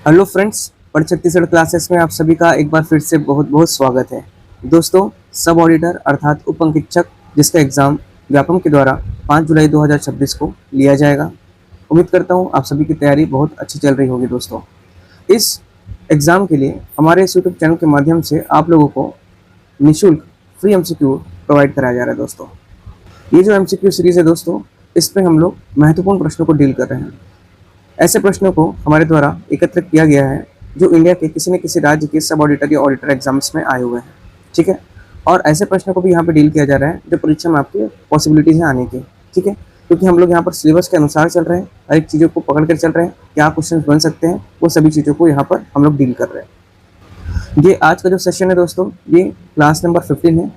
Hello friends, पढ़ Chhattisgarh classes में आप सभी का एक बार फिर से बहुत बहुत स्वागत है। दोस्तों, सब ऑडिटर अर्थात उप अंकीक्षक जिसका एग्ज़ाम व्यापम के द्वारा 5 जुलाई 2026 को लिया जाएगा। उम्मीद करता हूँ आप सभी की तैयारी बहुत अच्छी चल रही होगी। दोस्तों, इस एग्ज़ाम के लिए हमारे इस यूट्यूब चैनल के माध्यम से आप लोगों को निःशुल्क फ्री एमसीक्यू प्रोवाइड कराया जा रहा है। दोस्तों, ये जो एमसीक्यू सीरीज़ है दोस्तों, इसमें हम लोग महत्वपूर्ण प्रश्नों को डील कर रहे हैं। ऐसे प्रश्नों को हमारे द्वारा एकत्र किया गया है जो इंडिया के किसी न किसी राज्य के सब ऑडिटर या ऑडिटर एग्जाम्स में आए हुए हैं। ठीक है, और ऐसे प्रश्नों को भी यहाँ पे डील किया जा रहा है जो परीक्षा में आपकी पॉसिबिलिटीज हैं आने की। ठीक है, क्योंकि हम लोग यहाँ पर सिलेबस के अनुसार चल रहे हैं, हर एक चीज़ों को पकड़ कर चल रहे हैं, क्या क्वेश्चन बन सकते हैं वो सभी चीज़ों को यहाँ पर हम लोग डील कर रहे हैं। ये आज का जो सेशन है दोस्तों, ये क्लास नंबर 15 है।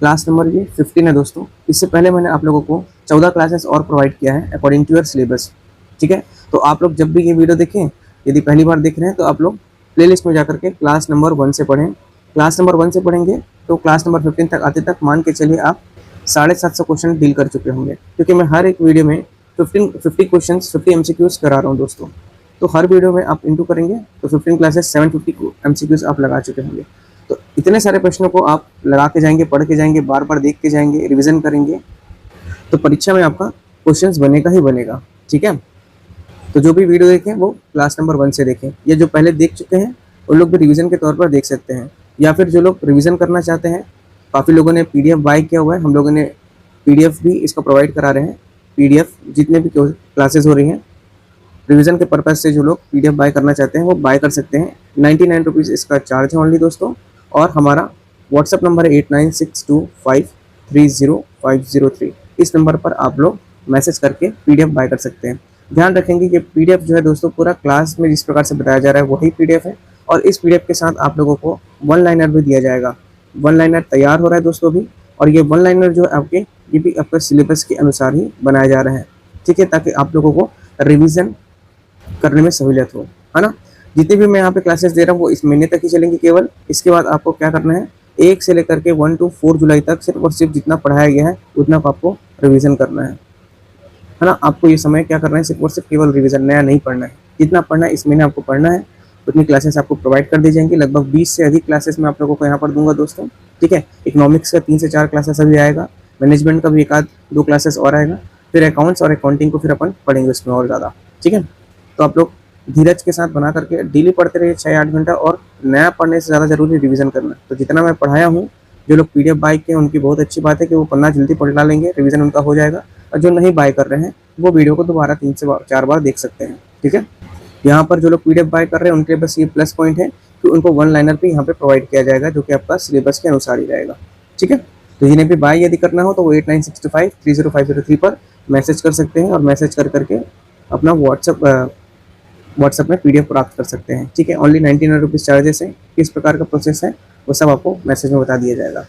क्लास नंबर ये 15 है दोस्तों। इससे पहले मैंने आप लोगों को 14 क्लासेस और प्रोवाइड किया है अकॉर्डिंग टू योर सिलेबस। ठीक है, तो आप लोग जब भी ये वीडियो देखें, यदि पहली बार देख रहे हैं तो आप लोग प्लेलिस्ट में जाकर के क्लास नंबर 1 से पढ़ें। क्लास नंबर 1 से पढ़ेंगे तो क्लास नंबर 15 तक आते तक मान के चलिए आप 750 क्वेश्चन डील कर चुके होंगे, क्योंकि मैं हर एक वीडियो में 50 क्वेश्चन 50 एमसीक्यूज करा रहा हूँ दोस्तों। तो हर वीडियो में आप इंटू करेंगे तो 15 क्लासेस 750 एमसीक्यूज आप लगा चुके होंगे। तो इतने सारे प्रश्नों को आप लगा के जाएंगे, पढ़ के जाएंगे, बार बार देख के जाएंगे, रिविजन करेंगे, तो परीक्षा में आपका क्वेश्चन बनेगा ही बनेगा। ठीक है, तो जो भी वीडियो देखें वो क्लास नंबर 1 से देखें, या जो पहले देख चुके हैं उन लोग भी रिवीजन के तौर पर देख सकते हैं, या फिर जो लोग रिवीजन करना चाहते हैं, काफ़ी लोगों ने पीडीएफ बाय किया हुआ है, हम लोगों ने पीडीएफ भी इसका प्रोवाइड करा रहे हैं। पीडीएफ जितने भी क्लासेस हो रही हैं रिवीजन के पर्पज़ से, जो लोग पीडीएफ बाय करना चाहते हैं वो बाय कर सकते हैं। 99 रुपीज़ इसका चार्ज है ओनली दोस्तों। और हमारा व्हाट्सअप नंबर है 8962530503। इस नंबर पर आप लोग मैसेज करके पीडीएफ बाय कर सकते हैं। ध्यान रखेंगे कि पीडीएफ जो है दोस्तों, पूरा क्लास में जिस प्रकार से बताया जा रहा है वही पीडीएफ है, और इस पीडीएफ के साथ आप लोगों को वन लाइनर भी दिया जाएगा। वन लाइनर तैयार हो रहा है दोस्तों अभी, और ये वन लाइनर जो है आपके, ये भी आपके सिलेबस के अनुसार ही बनाया जा रहा है। ठीक है, ताकि आप लोगों को रिविजन करने में सहूलियत हो, है ना। जितनी भी मैं यहाँ पे क्लासेस दे रहा हूँ वो इस महीने तक ही चलेंगी केवल। इसके बाद आपको क्या करना है, 1 से लेकर के 1 to 4 जुलाई तक सिर्फ और सिर्फ जितना पढ़ाया गया है उतना को आपको रिवीजन करना है ना। आपको ये समय क्या करना है, सिर्फ और सिर्फ केवल रिवीजन, नया नहीं पढ़ना है। जितना पढ़ना है इस महीने आपको पढ़ना है, उतनी क्लासेस आपको प्रोवाइड कर दी जाएंगी। लगभग 20 से अधिक क्लासेस मैं आप लोगों को यहाँ पर दूंगा दोस्तों। ठीक है, इकोनॉमिक्स का 3 से 4 क्लासेस अभी आएगा, मैनेजमेंट का भी 1-2 क्लासेस और आएगा, फिर अकाउंट्स और अकाउंटिंग को फिर अपन पढ़ेंगे उसमें और ज़्यादा। ठीक है, तो आप लोग धीरज के साथ बना करके डेली पढ़ते रहिए 6-8 घंटा, और नया पढ़ने से ज़्यादा जरूरी रिवीजन करना। तो जितना मैं पढ़ाया हूँ, जो लोग पीडीएफ बाय किए उनकी बहुत अच्छी बात है कि वो पन्ना जल्दी पढ़ डालेंगे, रिवीजन उनका हो जाएगा। और जो नहीं बाय कर रहे हैं वो वीडियो को दोबारा 3 से 4 बार देख सकते हैं। ठीक है, यहाँ पर जो लोग पीडीएफ बाय कर रहे हैं उनके बस ये प्लस पॉइंट है कि उनको वन लाइनर भी यहाँ पे प्रोवाइड किया जाएगा, जो कि आपका सिलेबस के अनुसार ही रहेगा। ठीक है, तो जिन्हें भी बाय यदि करना हो तो वो 8965300503 पर मैसेज कर सकते हैं, और मैसेज कर करके अपना व्हाट्सएप में पीडीएफ प्राप्त कर सकते हैं। ठीक है, ओनली 99 रुपीज़ चार्जेस है। किस प्रकार का प्रोसेस है वो सब आपको मैसेज में बता दिया जाएगा।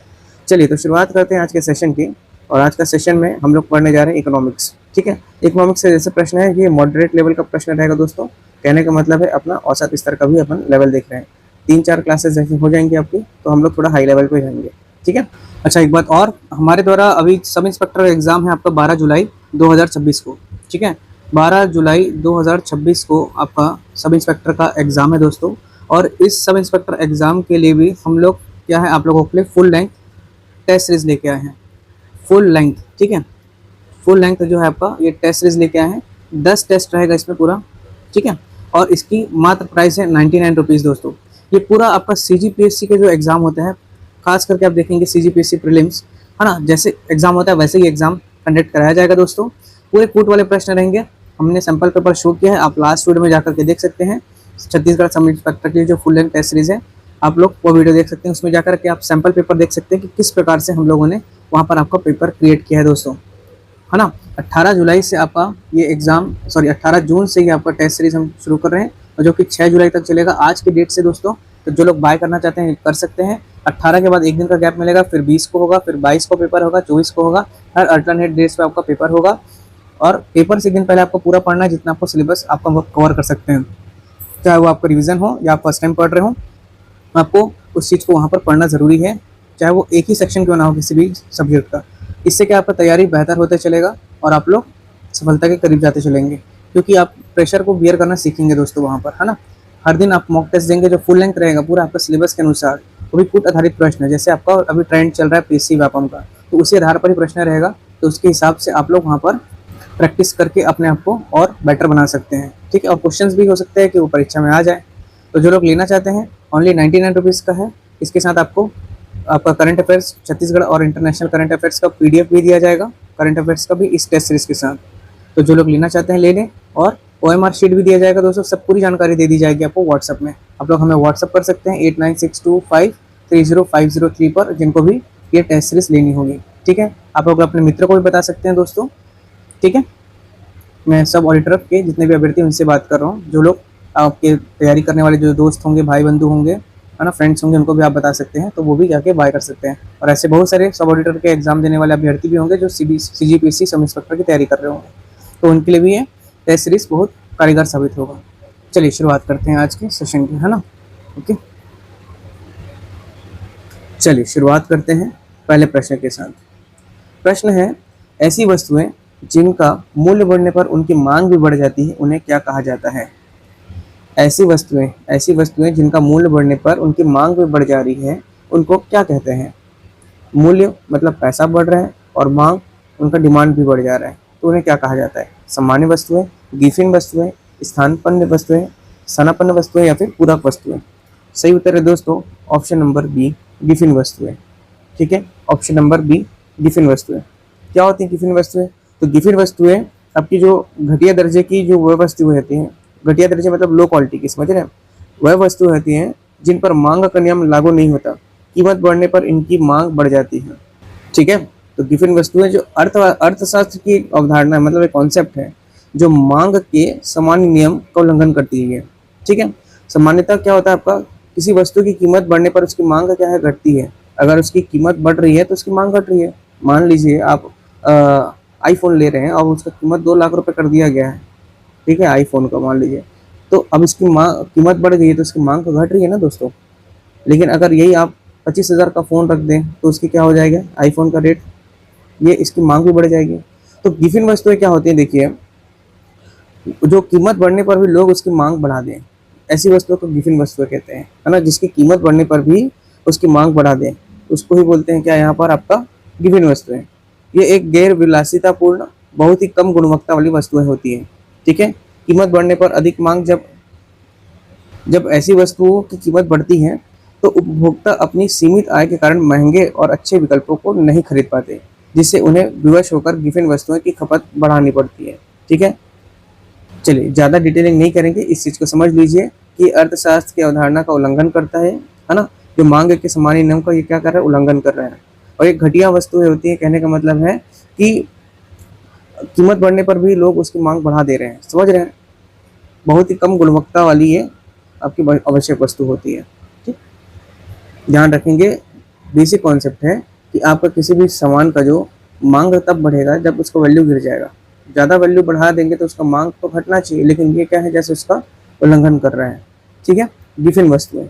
चलिए, तो शुरुआत करते हैं आज के सेशन की। और आज का सेशन में हम लोग पढ़ने जा रहे हैं इकोनॉमिक्स। ठीक है, इकोनॉमिक्स से जैसे प्रश्न है, ये मॉडरेट लेवल का प्रश्न रहेगा दोस्तों। कहने का मतलब है अपना औसत स्तर का भी अपन लेवल देख रहे हैं। 3-4 क्लासेस जैसे हो जाएंगी आपकी, तो हम लोग थोड़ा हाई लेवल पे जाएंगे। ठीक है, अच्छा एक बात और, हमारे द्वारा अभी सब इंस्पेक्टर एग्जाम है आपका 12 जुलाई 2026 को। ठीक है, 12 जुलाई 2026 को आपका सब इंस्पेक्टर का एग्ज़ाम है दोस्तों। और इस सब इंस्पेक्टर एग्ज़ाम के लिए भी हम लोग क्या है, आप लोगों के लिए फुल लेंथ टेस्ट सीरीज लेके आए हैं। फुल लेंथ, ठीक है, फुल लेंथ जो है आपका ये टेस्ट सीरीज लेके आए हैं। 10 टेस्ट रहेगा इसमें पूरा। ठीक है, और इसकी मात्र प्राइस है 99 रुपीज़ दोस्तों। ये पूरा आपका सीजीपीएससी के जो एग्ज़ाम होते हैं, खास करके आप देखेंगे सीजीपीएससी प्रीलिम्स, है ना, जैसे एग्ज़ाम होता है वैसे ही एग्ज़ाम कंडक्ट कराया जाएगा दोस्तों। पूरे कूट वाले प्रश्न रहेंगे। हमने सैम्पल पेपर शो किया है, आप लास्ट वीडियो में जाकर के देख सकते हैं। छत्तीसगढ़ सब इंस्पेक्टर की जो फुल लेंथ टेस्ट सीरीज है, आप लोग वो वीडियो देख सकते हैं। उसमें जाकर के आप सैम्पल पेपर देख सकते हैं कि किस प्रकार से हम लोगों ने वहाँ पर आपका पेपर क्रिएट किया है दोस्तों, है ना। 18 जुलाई से आपका ये एग्ज़ाम, 18 जून से ही आपका टेस्ट सीरीज हम शुरू कर रहे हैं, और जो कि 6 जुलाई तक चलेगा आज की डेट से दोस्तों। तो जो लोग बाय करना चाहते हैं कर सकते हैं। 18 के बाद एक दिन का गैप मिलेगा, फिर 20 को होगा, फिर 22 को पेपर होगा, 24 को होगा। हर अल्टरनेट डेट्स पे आपका पेपर होगा, और पेपर से एक दिन पहले आपको पूरा पढ़ना है, जितना आपको सिलेबस आपका वो कवर कर सकते हैं। चाहे वो आपका रिवीजन हो या आप फर्स्ट टाइम पढ़ रहे हो, आपको उस चीज़ को वहाँ पर पढ़ना ज़रूरी है, चाहे वो एक ही सेक्शन क्यों ना हो किसी भी सब्जेक्ट का। इससे क्या आपका तैयारी बेहतर होते चलेगा, और आप लोग सफलता के करीब जाते चलेंगे, क्योंकि आप प्रेशर को बियर करना सीखेंगे दोस्तों वहाँ पर, है ना। हर दिन आप मॉक टेस्ट देंगे जो फुल लेंथ रहेगा पूरा आपका सिलेबस के अनुसार, वो भी कुट आधारित प्रश्न है। जैसे आपका अभी ट्रेंड चल रहा है पीएससी व्यापम का, तो उसी आधार पर ही प्रश्न रहेगा, तो उसके हिसाब से आप लोग वहाँ पर प्रैक्टिस करके अपने आप को और बेटर बना सकते हैं। ठीक है, और क्वेश्चंस भी हो सकते हैं कि वो परीक्षा में आ जाए। तो जो लोग लेना चाहते हैं ओनली 99 रुपीज़ का है। इसके साथ आपको आपका करंट अफेयर्स छत्तीसगढ़ और इंटरनेशनल करंट अफेयर्स का पीडीएफ भी दिया जाएगा, करंट अफेयर्स का भी इस टेस्ट सीरीज के साथ। तो जो लोग लेना चाहते हैं ले लें, और OMR शीट भी दिया जाएगा दोस्तों, सब पूरी जानकारी दे दी जाएगी आपको व्हाट्सअप में। आप लोग हमें व्हाट्सअप कर सकते हैं 8962530503 पर, जिनको भी ये टेस्ट सीरीज लेनी होगी। ठीक है, आप लोग अपने मित्र को भी बता सकते हैं दोस्तों। ठीक है, मैं सब ऑडिटर के जितने भी अभ्यर्थी उनसे बात कर रहा हूँ। जो लोग आपके तैयारी करने वाले जो दोस्त होंगे, भाई बंधु होंगे, है ना, फ्रेंड्स होंगे, उनको भी आप बता सकते हैं, तो वो भी जाके बाय कर सकते हैं। और ऐसे बहुत सारे सब ऑडिटर के एग्जाम देने वाले अभ्यर्थी भी होंगे जो CGPSC सब इंस्पेक्टर की तैयारी कर रहे होंगे, तो उनके लिए भी ये टेस्ट सीरीज बहुत कारगर साबित होगा। चलिए शुरुआत करते हैं आज के सेशन की, है ना। ओके, चलिए शुरुआत करते हैं पहले प्रश्न के साथ। प्रश्न है, ऐसी वस्तुएं जिनका मूल्य बढ़ने पर उनकी मांग भी बढ़ जाती है, उन्हें क्या कहा जाता है? ऐसी वस्तुएं जिनका मूल्य बढ़ने पर उनकी मांग भी बढ़ जा रही है, उनको क्या कहते हैं? मूल्य मतलब पैसा बढ़ रहा है और मांग उनका डिमांड भी बढ़ जा रहा है, तो उन्हें क्या कहा जाता है? सामान्य वस्तुएं, गिफिन वस्तुएं, स्थानापन्न वस्तुएं, स्थानापन्न वस्तुएं या फिर पूरक वस्तुएं? सही उत्तर है दोस्तों ऑप्शन नंबर बी, गिफिन वस्तुएं। ठीक है, ऑप्शन नंबर बी, गिफिन वस्तुएं। क्या होती है गिफिन वस्तुएं? तो गिफिन वस्तुएं आपकी जो घटिया दर्जे की जो वह वस्तुएं होती हैं, घटिया दर्जे मतलब लो क्वालिटी की, समझ रहे हैं, वह वस्तुएं होती हैं जिन पर मांग का नियम लागू नहीं होता, कीमत बढ़ने पर इनकी मांग बढ़ जाती है। ठीक है, तो गिफिन वस्तुएं जो अर्थशास्त्र की अवधारणा मतलब एक कॉन्सेप्ट है जो मांग के सामान्य नियम का उल्लंघन करती है। ठीक है, सामान्यतः क्या होता है आपका, किसी वस्तु की कीमत बढ़ने पर उसकी मांग क्या है, घटती है। अगर उसकी कीमत बढ़ रही है तो उसकी मांग घट रही है। मान लीजिए आप आईफोन ले रहे हैं और उसका कीमत 2 लाख रुपए कर दिया गया है, ठीक है, आईफोन का मान लीजिए, तो अब इसकी कीमत बढ़ गई है तो उसकी मांग तो घट रही है ना दोस्तों। लेकिन अगर यही आप 25,000 का फ़ोन रख दें तो उसकी क्या हो जाएगा, आईफोन का रेट, ये इसकी मांग भी बढ़ जाएगी। तो गिफिन वस्तुएं क्या होती हैं, देखिए, जो कीमत बढ़ने पर भी लोग उसकी मांग बढ़ा दें, ऐसी वस्तुओं को गिफिन वस्तुएं कहते हैं, है ना, जिसकी कीमत बढ़ने पर भी उसकी मांग बढ़ा दें, उसको ही बोलते हैं क्या यहाँ पर आपका, गिफिन वस्तुएं। ये एक गैर विलासितापूर्ण बहुत ही कम गुणवत्ता वाली वस्तुएं होती हैं। ठीक है, कीमत बढ़ने पर अधिक मांग, जब ऐसी वस्तुओं की कीमत बढ़ती है तो उपभोक्ता अपनी सीमित आय के कारण महंगे और अच्छे विकल्पों को नहीं खरीद पाते, जिससे उन्हें विवश होकर गिफिन वस्तुओं की खपत बढ़ानी पड़ती है। ठीक है, चलिए ज़्यादा डिटेलिंग नहीं करेंगे, इस चीज़ को समझ लीजिए कि अर्थशास्त्र की अवधारणा का उल्लंघन करता है ना, जो मांग के सामान्य नियम का ये क्या कर रहा है, उल्लंघन कर रहा है। और एक घटिया वस्तुएं होती है, कहने का मतलब है कि कीमत बढ़ने पर भी लोग उसकी मांग बढ़ा दे रहे हैं, समझ रहे हैं, बहुत ही कम गुणवत्ता वाली ये आपकी आवश्यक वस्तु होती है। ठीक, ध्यान रखेंगे, बेसिक कॉन्सेप्ट है कि आपका किसी भी सामान का जो मांग तब बढ़ेगा जब उसका वैल्यू गिर जाएगा। ज़्यादा वैल्यू बढ़ा देंगे तो उसका मांग तो घटना चाहिए, लेकिन ये क्या है, जैसे उसका उल्लंघन कर रहा है। ठीक है, गिफिन वस्तुएं।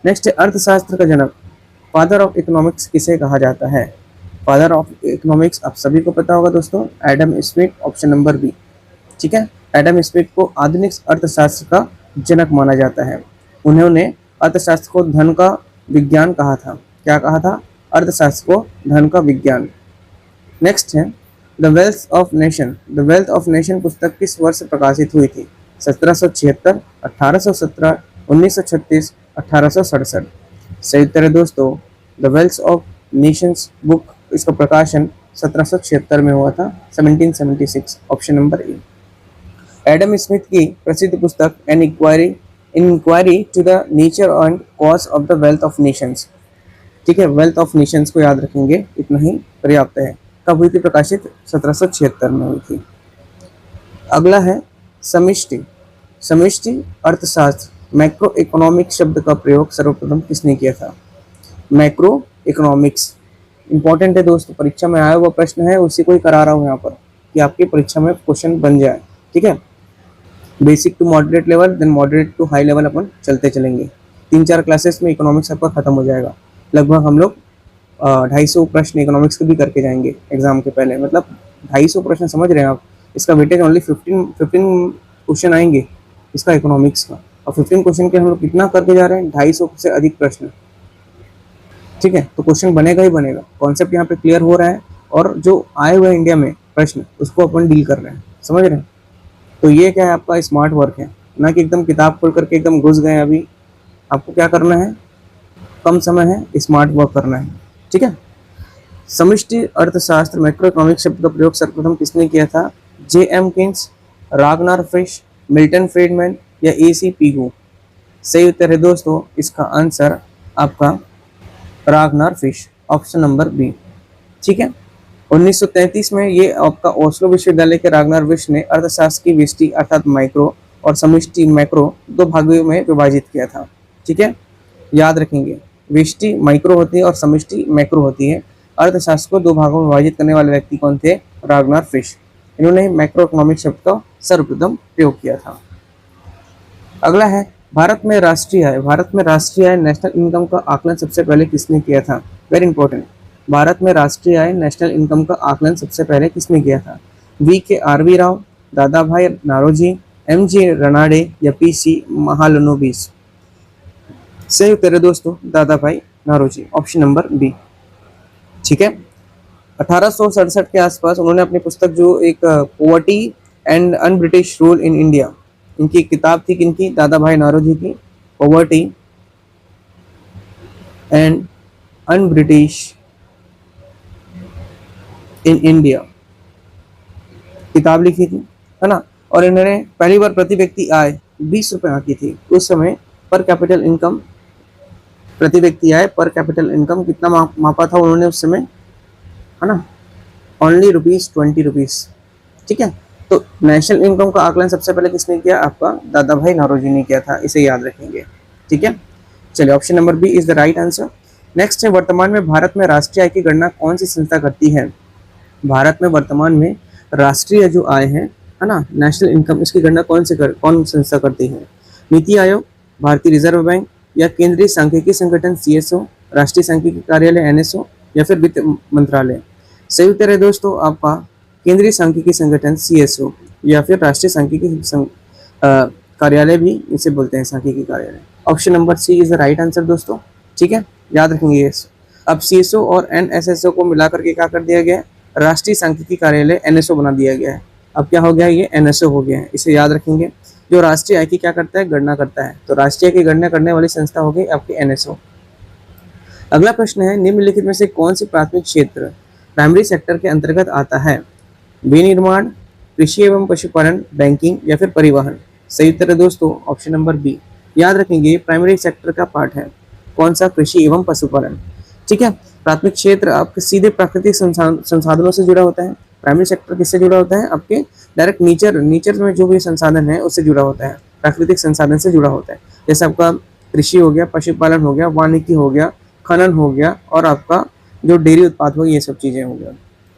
नेक्स्ट है अर्थशास्त्र का जनक, फादर ऑफ इकोनॉमिक्स किसे कहा जाता है? फादर ऑफ इकोनॉमिक्स आप सभी को पता होगा दोस्तों, Adam Smith, option number B. ठीक है, एडम स्मिथ को आधुनिक अर्थशास्त्र का जनक माना जाता है। उन्होंने अर्थशास्त्र को धन का विज्ञान कहा था। क्या कहा था? अर्थशास्त्र को धन का विज्ञान। नेक्स्ट है the wealth of nation. The wealth of nation पुस्तक किस वर्ष प्रकाशित हुई थी? 1776, 1817, 1936, 1867? सही उत्तर है दोस्तों the wealth of nations book, इसका प्रकाशन 1776 में हुआ था, 1776, option number A. Adam Smith की प्रसिद्ध पुस्तक an inquiry to the nature and cause of the wealth of nations. ठीक है, वेल्थ ऑफ नेशंस को याद रखेंगे, इतना ही पर्याप्त है। कब हुई थी प्रकाशित? 1776 में हुई थी। अगला है समष्टि। समष्टि अर्थशास्त्र, मैक्रो इकोनॉमिक्स शब्द का प्रयोग सर्वप्रथम किसने किया था? मैक्रो इकोनॉमिक्स इंपॉर्टेंट है दोस्तों, परीक्षा में आया हुआ प्रश्न है, उसी को ही करा रहा हूँ यहाँ पर कि आपकी परीक्षा में क्वेश्चन बन जाए। ठीक है, basic to moderate level, then moderate to high level अपन चलते चलेंगे। 3-4 क्लासेस में इकोनॉमिक्स आपका खत्म हो जाएगा। लगभग हम लोग 250 प्रश्न इकोनॉमिक्स के भी करके जाएंगे एग्जाम के पहले, मतलब 250 प्रश्न, समझ रहे हैं आप। इसका वेटेज ओनली 15 क्वेश्चन आएंगे इसका इकोनॉमिक्स का। और 15 क्वेश्चन के हम लोग कितना करके जा रहे हैं, 250 से अधिक प्रश्न। ठीक है, तो क्वेश्चन बनेगा ही बनेगा, कॉन्सेप्ट यहाँ पे क्लियर हो रहा है, और जो आए हुए इंडिया में प्रश्न उसको अपन डील कर रहे हैं, समझ रहे हैं। तो ये क्या है, आपका स्मार्ट वर्क है, ना कि एकदम किताब खोल करके एकदम घुस गए। अभी आपको क्या करना है, कम समय है, स्मार्ट वर्क करना है। ठीक है, समष्टि अर्थशास्त्र मैक्रो इकोनॉमिक्स शब्द का प्रयोग सर्वप्रथम किसने किया था, J.M. Keynes, Ragnar Frisch, Milton Friedman या A.C. पीगू। सही उत्तर है दोस्तों इसका आंसर आपका रागनार फिश, ऑप्शन नंबर बी। ठीक है, 1933 में ये आपका ओस्लो विश्वविद्यालय के रागनार विश ने अर्थशास्त्र की व्यष्टि अर्थात माइक्रो और समष्टि मैक्रो दो भागों में विभाजित किया था। ठीक है, याद रखेंगे, व्यष्टि माइक्रो होती है और समष्टि मैक्रो होती है। अर्थशास्त्र को दो भागों में विभाजित करने वाले व्यक्ति कौन थे, रागनार फिश। इन्होंने मैक्रो इकोनॉमिक शब्द का सर्वप्रथम प्रयोग किया था। अगला है भारत में राष्ट्रीय आय। भारत में राष्ट्रीय आय नेशनल इनकम का आकलन सबसे पहले किसने किया था, वेरी इंपॉर्टेंट। भारत में राष्ट्रीय आय नेशनल इनकम का आकलन सबसे पहले किसने किया था, V.K.R.V. राव, दादा भाई नारोजी, M.G. रनाडे या P.C. महालनोबिस। सही उत्तर है दोस्तों दादा भाई नारोजी, ऑप्शन नंबर बी। ठीक है, 1867 के आसपास उन्होंने अपनी पुस्तक जो एक poverty and un British rule in India, इनकी एक किताब थी किनकी, दादा भाई नारोजी की, poverty and un British in India किताब लिखी थी, है ना। और इन्होंने पहली बार प्रति व्यक्ति आय 20 रुपए आंकी थी। उस समय पर कैपिटल इनकम, प्रति व्यक्ति आय पर कैपिटल इनकम कितना मापा था उन्होंने उस समय, है ना, ओनली ₹20। ठीक है, तो नेशनल इनकम का आकलन सबसे पहले किसने किया, आपका दादा भाई नारोजी ने किया था, इसे याद रखेंगे। ठीक है, चलिए option number B is the right answer. Next है, वर्तमान में भारत में राष्ट्रीय आय की गणना कौन सी संस्था करती है। भारत में वर्तमान में राष्ट्रीय जो आय है ना, नेशनल इनकम, इसकी गणना कौन संस्था करती है, नीति आयोग, भारतीय रिजर्व बैंक या केंद्रीय सांख्यिकी संगठन CSO, राष्ट्रीय सांख्यिकी कार्यालय NSO या फिर वित्त मंत्रालय। सही उत्तर है दोस्तों आपका केंद्रीय सांख्यिकी संगठन CSO या फिर राष्ट्रीय सांख्यिकी कार्यालय भी इसे बोलते हैं, सांख्यिकी कार्यालय। Option number C is the right answer दोस्तों। ठीक है, याद रखेंगे ये। अब CSO और NSSO को मिलाकर के क्या कर दिया गया है, राष्ट्रीय सांख्यिकी कार्यालय NSO बना दिया गया है। अब क्या हो गया, ये NSO हो गया है, इसे याद रखेंगे। जो राष्ट्रीय आय की क्या करता है, गणना करता है, तो राष्ट्रीय आय की गणना करने वाली संस्था हो गई आपकी NSO। अगला प्रश्न है, निम्नलिखित में से कौन सी प्राथमिक क्षेत्र प्राइमरी सेक्टर के अंतर्गत आता है, विनिर्माण, कृषि एवं पशुपालन, बैंकिंग या फिर परिवहन। सही उत्तर है दोस्तों ऑप्शन नंबर बी। याद रखेंगे प्राइमरी सेक्टर का पार्ट है कौन सा, कृषि एवं पशुपालन। ठीक है, प्राथमिक क्षेत्र आपके सीधे प्राकृतिक संसाधनों से जुड़ा होता है। प्राइमरी सेक्टर किससे जुड़ा होता है, आपके डायरेक्ट नेचर में जो भी संसाधन है उससे जुड़ा होता है, प्राकृतिक संसाधन से जुड़ा होता है। जैसे आपका कृषि हो गया, पशुपालन हो गया, वानिकी हो गया, खनन हो गया और आपका जो डेयरी उत्पाद हो गया, ये सब चीजें हो गया।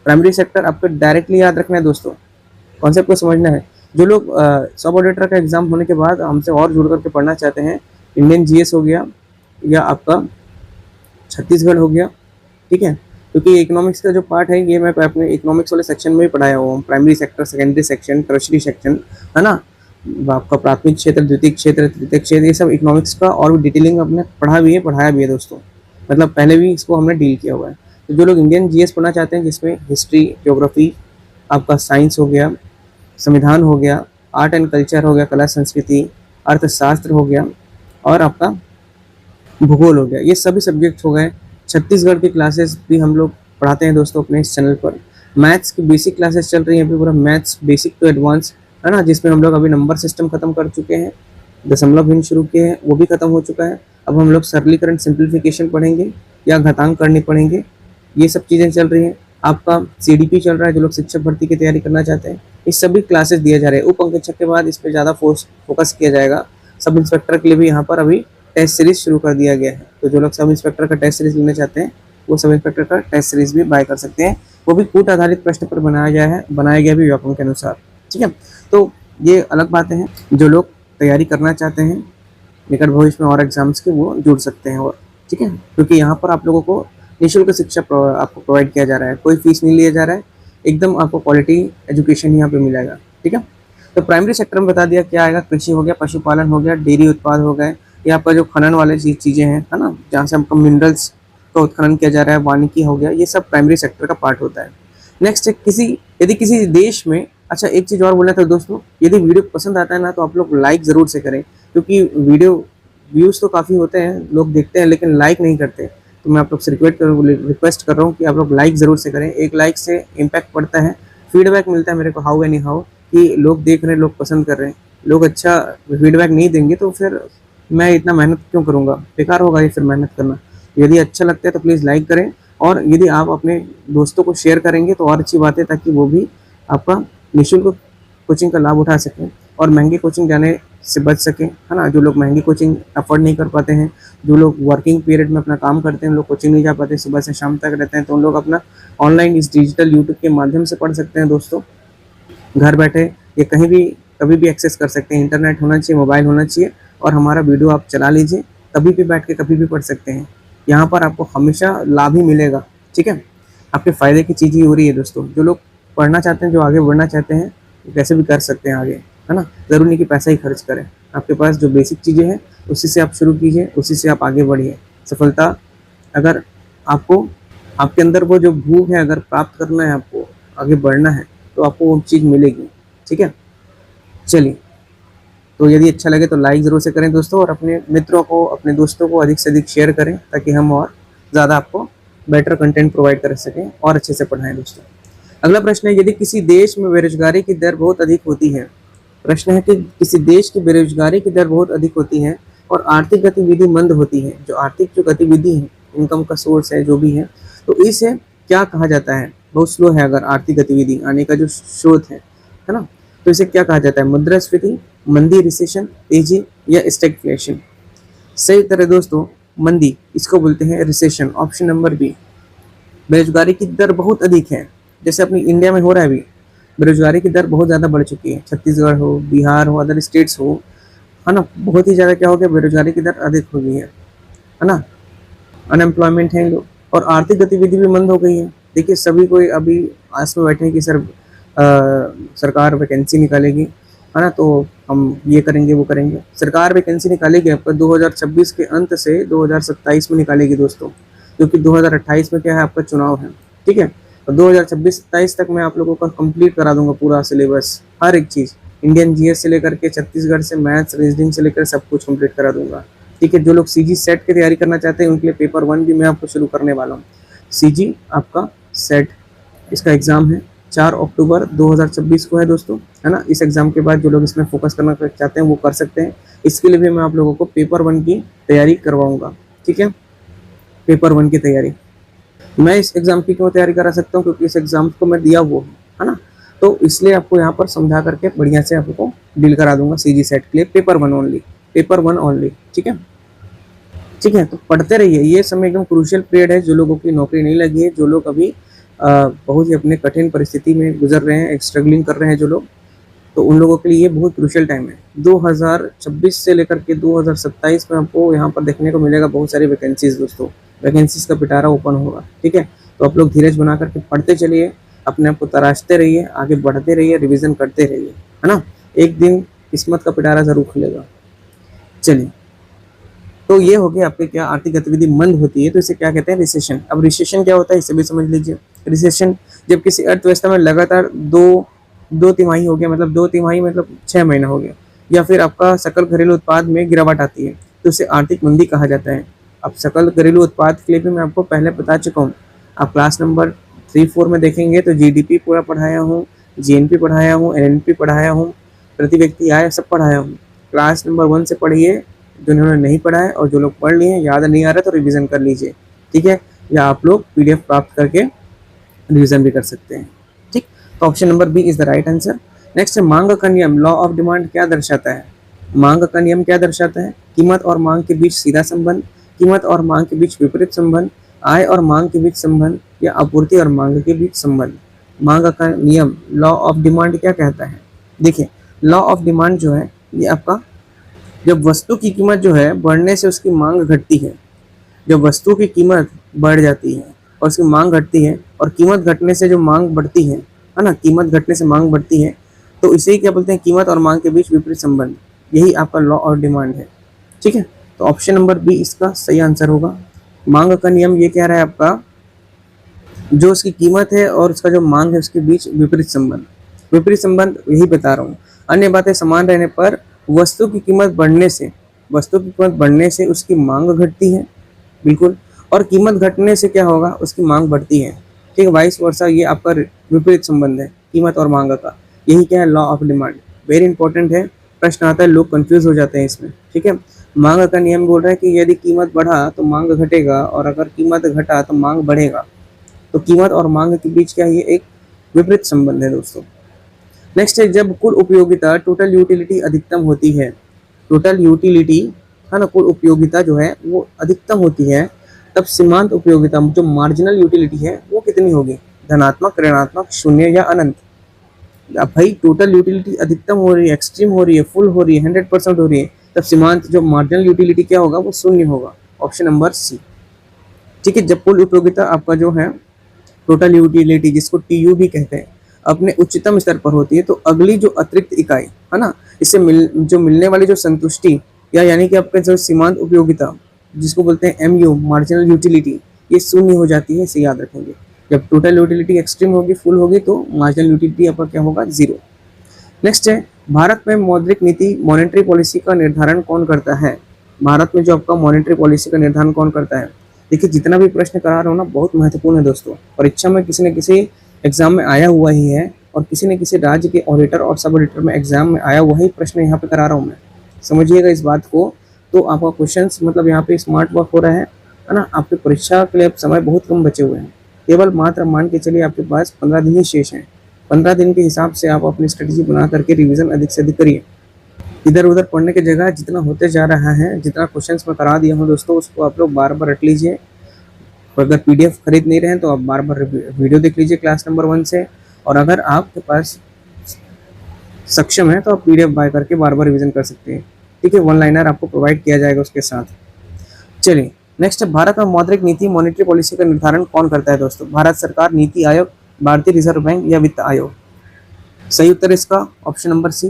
प्राइमरी सेक्टर आपको डायरेक्टली याद रखना है दोस्तों, कॉन्सेप्ट को समझना है। जो लोग सब ऑडिटर का एग्जाम होने के बाद हमसे और जुड़ करके पढ़ना चाहते हैं, इंडियन GS हो गया या आपका छत्तीसगढ़ हो गया, ठीक है, क्योंकि इकोनॉमिक्स का जो पार्ट है ये मैं अपने इकोनॉमिक्स वाले सेक्शन में ही पढ़ाया हुआ हूँ। Primary sector, secondary section, tertiary section, है ना, आपका प्राथमिक क्षेत्र, द्वितीय क्षेत्र, तृतीय क्षेत्र, ये सब इकोनॉमिक्स का और भी डिटेलिंग अपने पढ़ाया भी है दोस्तों, मतलब पहले भी इसको हमने डील किया हुआ है। तो जो लोग इंडियन GS पढ़ना चाहते हैं जिसमें हिस्ट्री, ज्योग्राफी, आपका साइंस हो गया, संविधान हो गया, आर्ट एंड कल्चर हो गया, कला संस्कृति, अर्थशास्त्र हो गया और आपका भूगोल हो गया, ये सभी सब्जेक्ट हो गए। छत्तीसगढ़ की क्लासेस भी हम लोग पढ़ाते हैं दोस्तों अपने इस चैनल पर। मैथ्स की बेसिक क्लासेस चल रही हैं अभी, पूरा मैथ्स बेसिक टू एडवांस, है ना, जिसमें हम लोग अभी नंबर सिस्टम खत्म कर चुके हैं, दशमलव भिन्न शुरू किए हैं, वो भी खत्म हो चुका है। अब हम लोग सरलीकरण, सिंप्लीफिकेशन पढ़ेंगे या घातांक करनी पढ़ेंगे, ये सब चीज़ें चल रही हैं। आपका CDP चल रहा है, जो लोग शिक्षक भर्ती की तैयारी करना चाहते हैं, इस सभी क्लासेस दिए जा रहे हैं। उप अंकेक्षक के बाद इस पर ज़्यादा फोकस किया जाएगा। सब इंस्पेक्टर के लिए भी यहाँ पर अभी टेस्ट सीरीज शुरू कर दिया गया है, तो जो लोग सब इंस्पेक्टर का टेस्ट सीरीज लेना चाहते हैं वो सब इंस्पेक्टर का टेस्ट सीरीज भी बाय कर सकते हैं। वो भी कूट आधारित प्रश्न पर बनाया गया भी व्याकरण के अनुसार। ठीक है, तो ये अलग बातें हैं, जो लोग तैयारी करना चाहते हैं निकट भविष्य में और एग्जाम्स के, वो जुड़ सकते हैं। और ठीक है, क्योंकि यहाँ पर आप लोगों को निःशुल्क शिक्षा आपको प्रोवाइड किया जा रहा है, कोई फीस नहीं लिया जा रहा है, एकदम आपको क्वालिटी एजुकेशन यहाँ पे मिलेगा। ठीक है, तो प्राइमरी सेक्टर में बता दिया क्या आएगा, कृषि हो गया, पशुपालन हो गया, डेयरी उत्पाद हो गए, या आपका जो खनन वाले चीज़ें हैं, है ना, जहाँ से हमको मिनरल्स का उत्खनन किया जा रहा है, वानिकी हो गया, ये सब प्राइमरी सेक्टर का पार्ट होता है। नेक्स्ट है यदि किसी देश में, अच्छा एक चीज़ और बोलना था दोस्तों, यदि वीडियो पसंद आता है ना तो आप लोग लाइक ज़रूर से करें, क्योंकि वीडियो व्यूज़ तो काफ़ी होते हैं, लोग देखते हैं लेकिन लाइक नहीं करते। तो मैं आप लोग से रिक्वेस्ट कर रहा हूँ कि आप लोग लाइक ज़रूर से करें। एक लाइक से इम्पैक्ट पड़ता है, फीडबैक मिलता है मेरे को, हाउ एनी हाउ, कि लोग देख रहे हैं, लोग पसंद कर रहे हैं। लोग अच्छा फीडबैक नहीं देंगे तो फिर मैं इतना मेहनत क्यों करूँगा, बेकार होगा ये फिर मेहनत करना। यदि अच्छा लगता है तो प्लीज़ लाइक करें, और यदि आप अपने दोस्तों को शेयर करेंगे तो और अच्छी बात है, ताकि वो भी आपका निःशुल्क कोचिंग का लाभ उठा सकें और महंगी कोचिंग जाने से बच सकें, है ना। जो लोग महंगी कोचिंग अफोर्ड नहीं कर पाते हैं, जो लोग वर्किंग पीरियड में अपना काम करते हैं, लोग कोचिंग नहीं जा पाते, सुबह से शाम तक रहते हैं, तो उन लोग अपना ऑनलाइन इस डिजिटल यूट्यूब के माध्यम से पढ़ सकते हैं दोस्तों। घर बैठे ये कहीं भी कभी भी एक्सेस कर सकते हैं। इंटरनेट होना चाहिए, मोबाइल होना चाहिए, और हमारा वीडियो आप चला लीजिए, कभी भी बैठ के कभी भी पढ़ सकते हैं। यहाँ पर आपको हमेशा लाभ ही मिलेगा, ठीक है। आपके फ़ायदे की चीज़ ही हो रही है दोस्तों। जो लोग पढ़ना चाहते हैं, जो आगे बढ़ना चाहते हैं, कैसे भी कर सकते हैं आगे, है ना। ज़रूरी नहीं कि पैसा ही खर्च करें। आपके पास जो बेसिक चीज़ें हैं उसी से आप शुरू कीजिए, उसी से आप आगे बढ़िए। सफलता अगर आपको, आपके अंदर वो जो भूख है अगर प्राप्त करना है, आपको आगे बढ़ना है, तो आपको वो चीज़ मिलेगी, ठीक है। चलिए, तो यदि अच्छा लगे तो लाइक ज़रूर से करें दोस्तों, और अपने मित्रों को, अपने दोस्तों को अधिक से अधिक शेयर करें, ताकि हम और ज़्यादा आपको बेटर कंटेंट प्रोवाइड कर सकें और अच्छे से पढ़ाएं दोस्तों। अगला प्रश्न है, यदि किसी देश में बेरोजगारी की दर बहुत अधिक होती है, प्रश्न है कि किसी देश की बेरोजगारी की दर बहुत अधिक होती है और आर्थिक गतिविधि मंद होती है, जो आर्थिक जो गतिविधि है, इनकम का सोर्स है जो भी है, तो इसे क्या कहा जाता है। बहुत स्लो है अगर आर्थिक गतिविधि आने का जो स्रोत है ना, तो इसे क्या कहा जाता है, मुद्रास्फीति, मंदी, रिसेशन, तेजी, या स्टैगफ्लेशन। सही उत्तर है दोस्तों मंदी, इसको बोलते हैं रिसेशन, ऑप्शन नंबर बी। बेरोजगारी की दर बहुत अधिक है, जैसे अपनी इंडिया में हो रहा है अभी, बेरोजगारी की दर बहुत ज़्यादा बढ़ चुकी है। छत्तीसगढ़ हो, बिहार हो, अदर स्टेट्स हो, है ना, बहुत ही ज़्यादा क्या हो गया, बेरोजगारी की दर अधिक हो गई है ना। अनएम्प्लॉयमेंट है लोग, और आर्थिक गतिविधि भी मंद हो गई है। देखिए सभी कोई अभी आस में बैठे हैं कि सरकार वैकेंसी निकालेगी, है ना, तो हम ये करेंगे वो करेंगे। सरकार वैकेंसी निकालेगी आपका 2026 के अंत से 2027 में निकालेगी दोस्तों, क्योंकि 2028 में क्या है, आपका चुनाव है, ठीक है। और 2026-27 तक मैं आप लोगों का कंप्लीट करा दूंगा पूरा सिलेबस, हर एक चीज़, इंडियन जीएस से लेकर के छत्तीसगढ़ से मैथ्स, रीजनिंग से लेकर सब कुछ कंप्लीट करा दूंगा, ठीक है। जो लोग सीजी सेट की तैयारी करना चाहते हैं उनके लिए पेपर 1 भी मैं आपको शुरू करने वाला हूँ। सीजी आपका सेट, इसका एग्ज़ाम है 4 अक्टूबर 2026 को है दोस्तों, है ना। इस एग्ज़ाम के बाद जो लोग इसमें फोकस करना चाहते हैं वो कर सकते हैं। इसके लिए भी मैं आप लोगों को पेपर 1 की तैयारी करवाऊंगा, ठीक है। पेपर 1 की तैयारी मैं इस एग्ज़ाम की क्यों तैयारी करा सकता हूँ, क्योंकि इस एग्ज़ाम को मैं दिया हुआ हूँ, है ना। तो इसलिए आपको यहाँ पर समझा करके बढ़िया से आपको डील करा दूंगा सीजी सेट के लिए, पेपर 1 ओनली, पेपर 1 ओनली, ठीक है। ठीक है, तो पढ़ते रहिए, ये समय एकदम क्रूशियल पीरियड है। जो लोगों की नौकरी नहीं लगी है, जो लोग अभी बहुत ही अपने कठिन परिस्थिति में गुजर रहे हैं, स्ट्रगलिंग कर रहे हैं जो लोग, तो उन लोगों के लिए ये बहुत क्रूशियल टाइम है। 2026 से लेकर के 2027 में आपको यहाँ पर देखने को मिलेगा बहुत सारी वैकेंसीज दोस्तों, वैकेंसीज का पिटारा ओपन होगा, ठीक है। तो आप लोग धीरज बना करके पढ़ते चलिए, अपने आप को तराशते रहिए, आगे बढ़ते रहिए, रिविजन करते रहिए, है ना। एक दिन किस्मत का पिटारा जरूर खुलेगा। चलिए, तो ये हो गया आपके क्या, आर्थिक गतिविधि मंद होती है तो इसे क्या कहते हैं, रिसेशन। अब रिसेशन क्या होता है इसे भी समझ लीजिए। रिसेशन जब किसी अर्थव्यवस्था में लगातार दो तिमाही हो गया, मतलब 2 तिमाही मतलब 6 महीना हो गया, या फिर आपका सकल घरेलू उत्पाद में गिरावट आती है, तो इसे आर्थिक मंदी कहा जाता है। अब सकल घरेलू उत्पाद के लिए भी मैं आपको पहले बता चुका हूँ, आप क्लास नंबर 3-4 में देखेंगे तो जीडीपी पूरा पढ़ाया हूँ, जीएनपी पढ़ाया हूँ, एनएनपी पढ़ाया हूँ, प्रति व्यक्ति आय सब पढ़ाया हूँ। क्लास नंबर 1 से पढ़िए, जिन्होंने नहीं पढ़ा है, और जो लोग पढ़ लिए हैं याद नहीं आ रहा तो रिवीजन कर लीजिए, ठीक है। या आप लोग पीडीएफ प्राप्त करके रिवीजन भी कर सकते हैं, ठीक। तो option number B is the right answer. Next है मांग का नियम, लॉ ऑफ डिमांड क्या दर्शाता है। मांग का नियम क्या दर्शाता है, कीमत और मांग के बीच सीधा संबंध, कीमत और मांग के बीच विपरीत संबंध, आय और मांग के बीच संबंध, या आपूर्ति और मांग के बीच संबंध। मांग का नियम, लॉ ऑफ डिमांड क्या कहता है। देखिए, लॉ ऑफ डिमांड जो है ये आपका, जब वस्तु की कीमत जो है बढ़ने से उसकी मांग घटती है, जब वस्तु की कीमत बढ़ जाती है और उसकी मांग घटती है, और कीमत घटने से जो मांग बढ़ती है ना, कीमत घटने से मांग बढ़ती है, तो इसे ही क्या बोलते हैं, कीमत और मांग के बीच विपरीत संबंध, यही आपका लॉ ऑफ डिमांड है। ठीक है, तो ऑप्शन नंबर बी इसका सही आंसर होगा। मांग का नियम ये कह रहा है आपका, जो उसकी कीमत है और उसका जो मांग है उसके बीच विपरीत संबंध, विपरीत संबंध यही बता रहा हूँ। अन्य बातें समान रहने पर वस्तु की कीमत बढ़ने से, वस्तु की कीमत बढ़ने से उसकी मांग घटती है, बिल्कुल, और कीमत घटने से क्या होगा, उसकी मांग बढ़ती है। ठीक है, वाइस वर्सा, ये आपका विपरीत संबंध है कीमत और मांग का, यही क्या है, law of demand. Very important है, प्रश्न आता है, लोग कंफ्यूज हो जाते हैं इसमें। ठीक है, मांग का नियम बोल रहा है कि यदि कीमत बढ़ा तो मांग घटेगा, और अगर कीमत घटा तो मांग बढ़ेगा। तो कीमत और मांग के बीच क्या है, ये एक विपरीत संबंध है दोस्तों। नेक्स्ट है, जब कुल उपयोगिता टोटल यूटिलिटी अधिकतम होती है, टोटल यूटिलिटी है ना, कुल उपयोगिता जो है वो अधिकतम होती है, तब सीमांत उपयोगिता जो मार्जिनल यूटिलिटी है वो कितनी होगी, धनात्मक, ऋणात्मक, शून्य या अनंत। अब भाई टोटल यूटिलिटी अधिकतम हो रही है, एक्सट्रीम हो रही है, फुल हो रही है, 100% हो रही है, तब सीमांत जो मार्जिनल यूटिलिटी क्या होगा, वो शून्य होगा। Option number C. ठीक है, जब कुल उपयोगिता आपका जो है टोटल यूटिलिटी, जिसको टीयू भी कहते हैं, अपने उच्चतम स्तर पर होती है, तो अगली जो अतिरिक्त इकाई है ना, इससे जो मिलने वाली जो संतुष्टि, या यानी कि आपका जो सीमांत उपयोगिता जिसको बोलते हैं एमयू, मार्जिनल यूटिलिटी, ये शून्य हो जाती है, इसे याद रखेंगे। जब टोटल यूटिलिटी एक्सट्रीम होगी, फुल होगी, तो मार्जिनल यूटिलिटी आपका क्या होगा, जीरो। नेक्स्ट है, भारत में मौद्रिक नीति, मॉनेटरी पॉलिसी का निर्धारण कौन करता है। भारत में जो आपका मॉनेटरी पॉलिसी का निर्धारण कौन करता है। देखिए, जितना भी प्रश्न करा रहा हूँ ना, बहुत महत्वपूर्ण है दोस्तों, परीक्षा में किसी न किसी एग्जाम में आया हुआ ही है, और किसी न किसी राज्य के ऑडिटर और सब ऑडिटर में एग्जाम में आया हुआ ही प्रश्न यहाँ पे करा रहा हूँ मैं, समझिएगा इस बात को। तो आपका क्वेश्चंस मतलब यहाँ पे स्मार्ट वर्क हो रहा है ना। आपकी परीक्षा के लिए अब समय बहुत कम बचे हुए हैं, केवल मात्र मान के चलिए आपके पास 15 दिन ही शेष हैं। 15 दिन के हिसाब से आप अपनी स्ट्रेटेजी बना करके रिवीजन अधिक से अधिक करिए। इधर उधर पढ़ने की जगह जितना होते जा रहा है, जितना क्वेश्चंस मैं करा दिया हूँ दोस्तों, उसको आप लोग बार बार रट लीजिए। और अगर पीडीएफ खरीद नहीं रहे हैं तो आप बार बार वीडियो देख लीजिए क्लास नंबर 1 से, और अगर आपके पास सक्षम है तो आप पीडीएफ बाय करके बार बार रिवीजन कर सकते हैं। ठीक है, वन लाइनर आपको प्रोवाइड किया जाएगा उसके साथ। चलिए नेक्स्ट, भारत में मौद्रिक नीति, मॉनेटरी पॉलिसी का निर्धारण कौन करता है दोस्तों। भारत सरकार, नीति आयोग, भारतीय रिजर्व बैंक या वित्त आयोग। सही उत्तर इसका ऑप्शन नंबर सी,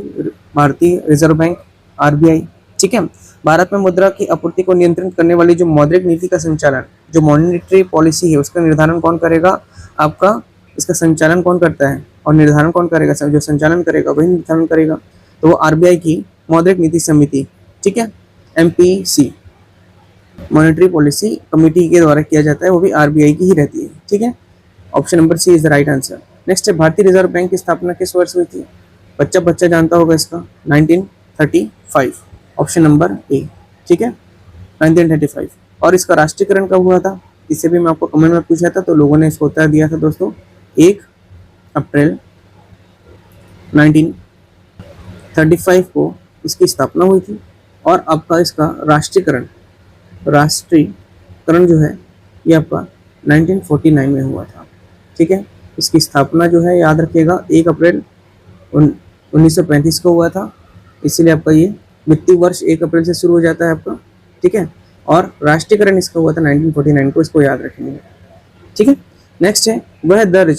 भारतीय रिजर्व बैंक, आरबीआई। ठीक है, भारत में मुद्रा की आपूर्ति को नियंत्रित करने वाली जो मौद्रिक नीति का संचालन, जो मॉनेटरी पॉलिसी है, उसका निर्धारण कौन करेगा आपका, इसका संचालन कौन करता है और निर्धारण कौन करेगा, जो संचालन करेगा वही निर्धारण करेगा, तो वो आरबीआई की मौद्रिक नीति समिति। ठीक है, एमपीसी, मॉनेटरी पॉलिसी कमेटी के द्वारा किया जाता है, वो भी आरबीआई की ही रहती है। ठीक है, option number C is the right answer. Next है, भारतीय रिजर्व बैंक की स्थापना किस वर्ष हुई थी। बच्चा बच्चा जानता होगा इसका, 1935, ऑप्शन नंबर ए। ठीक है, 1935। और इसका राष्ट्रीयकरण कब हुआ था, इसे भी मैं आपको कमेंट में पूछा था, तो लोगों ने इसको उत्तर दिया था दोस्तों, 1 अप्रैल 1935 को इसकी स्थापना हुई थी। और आपका इसका राष्ट्रीयकरण जो है ये आपका 1949 में हुआ था। ठीक है, इसकी स्थापना जो है याद रखिएगा 1 अप्रैल 1935 को हुआ था, इसीलिए आपका ये वित्तीय वर्ष 1 अप्रैल से शुरू हो जाता है आपका। ठीक है, और राष्ट्रीयकरण इसका हुआ था 1949 को, इसको याद रखेंगे। ठीक है, नेक्स्ट है, वह दर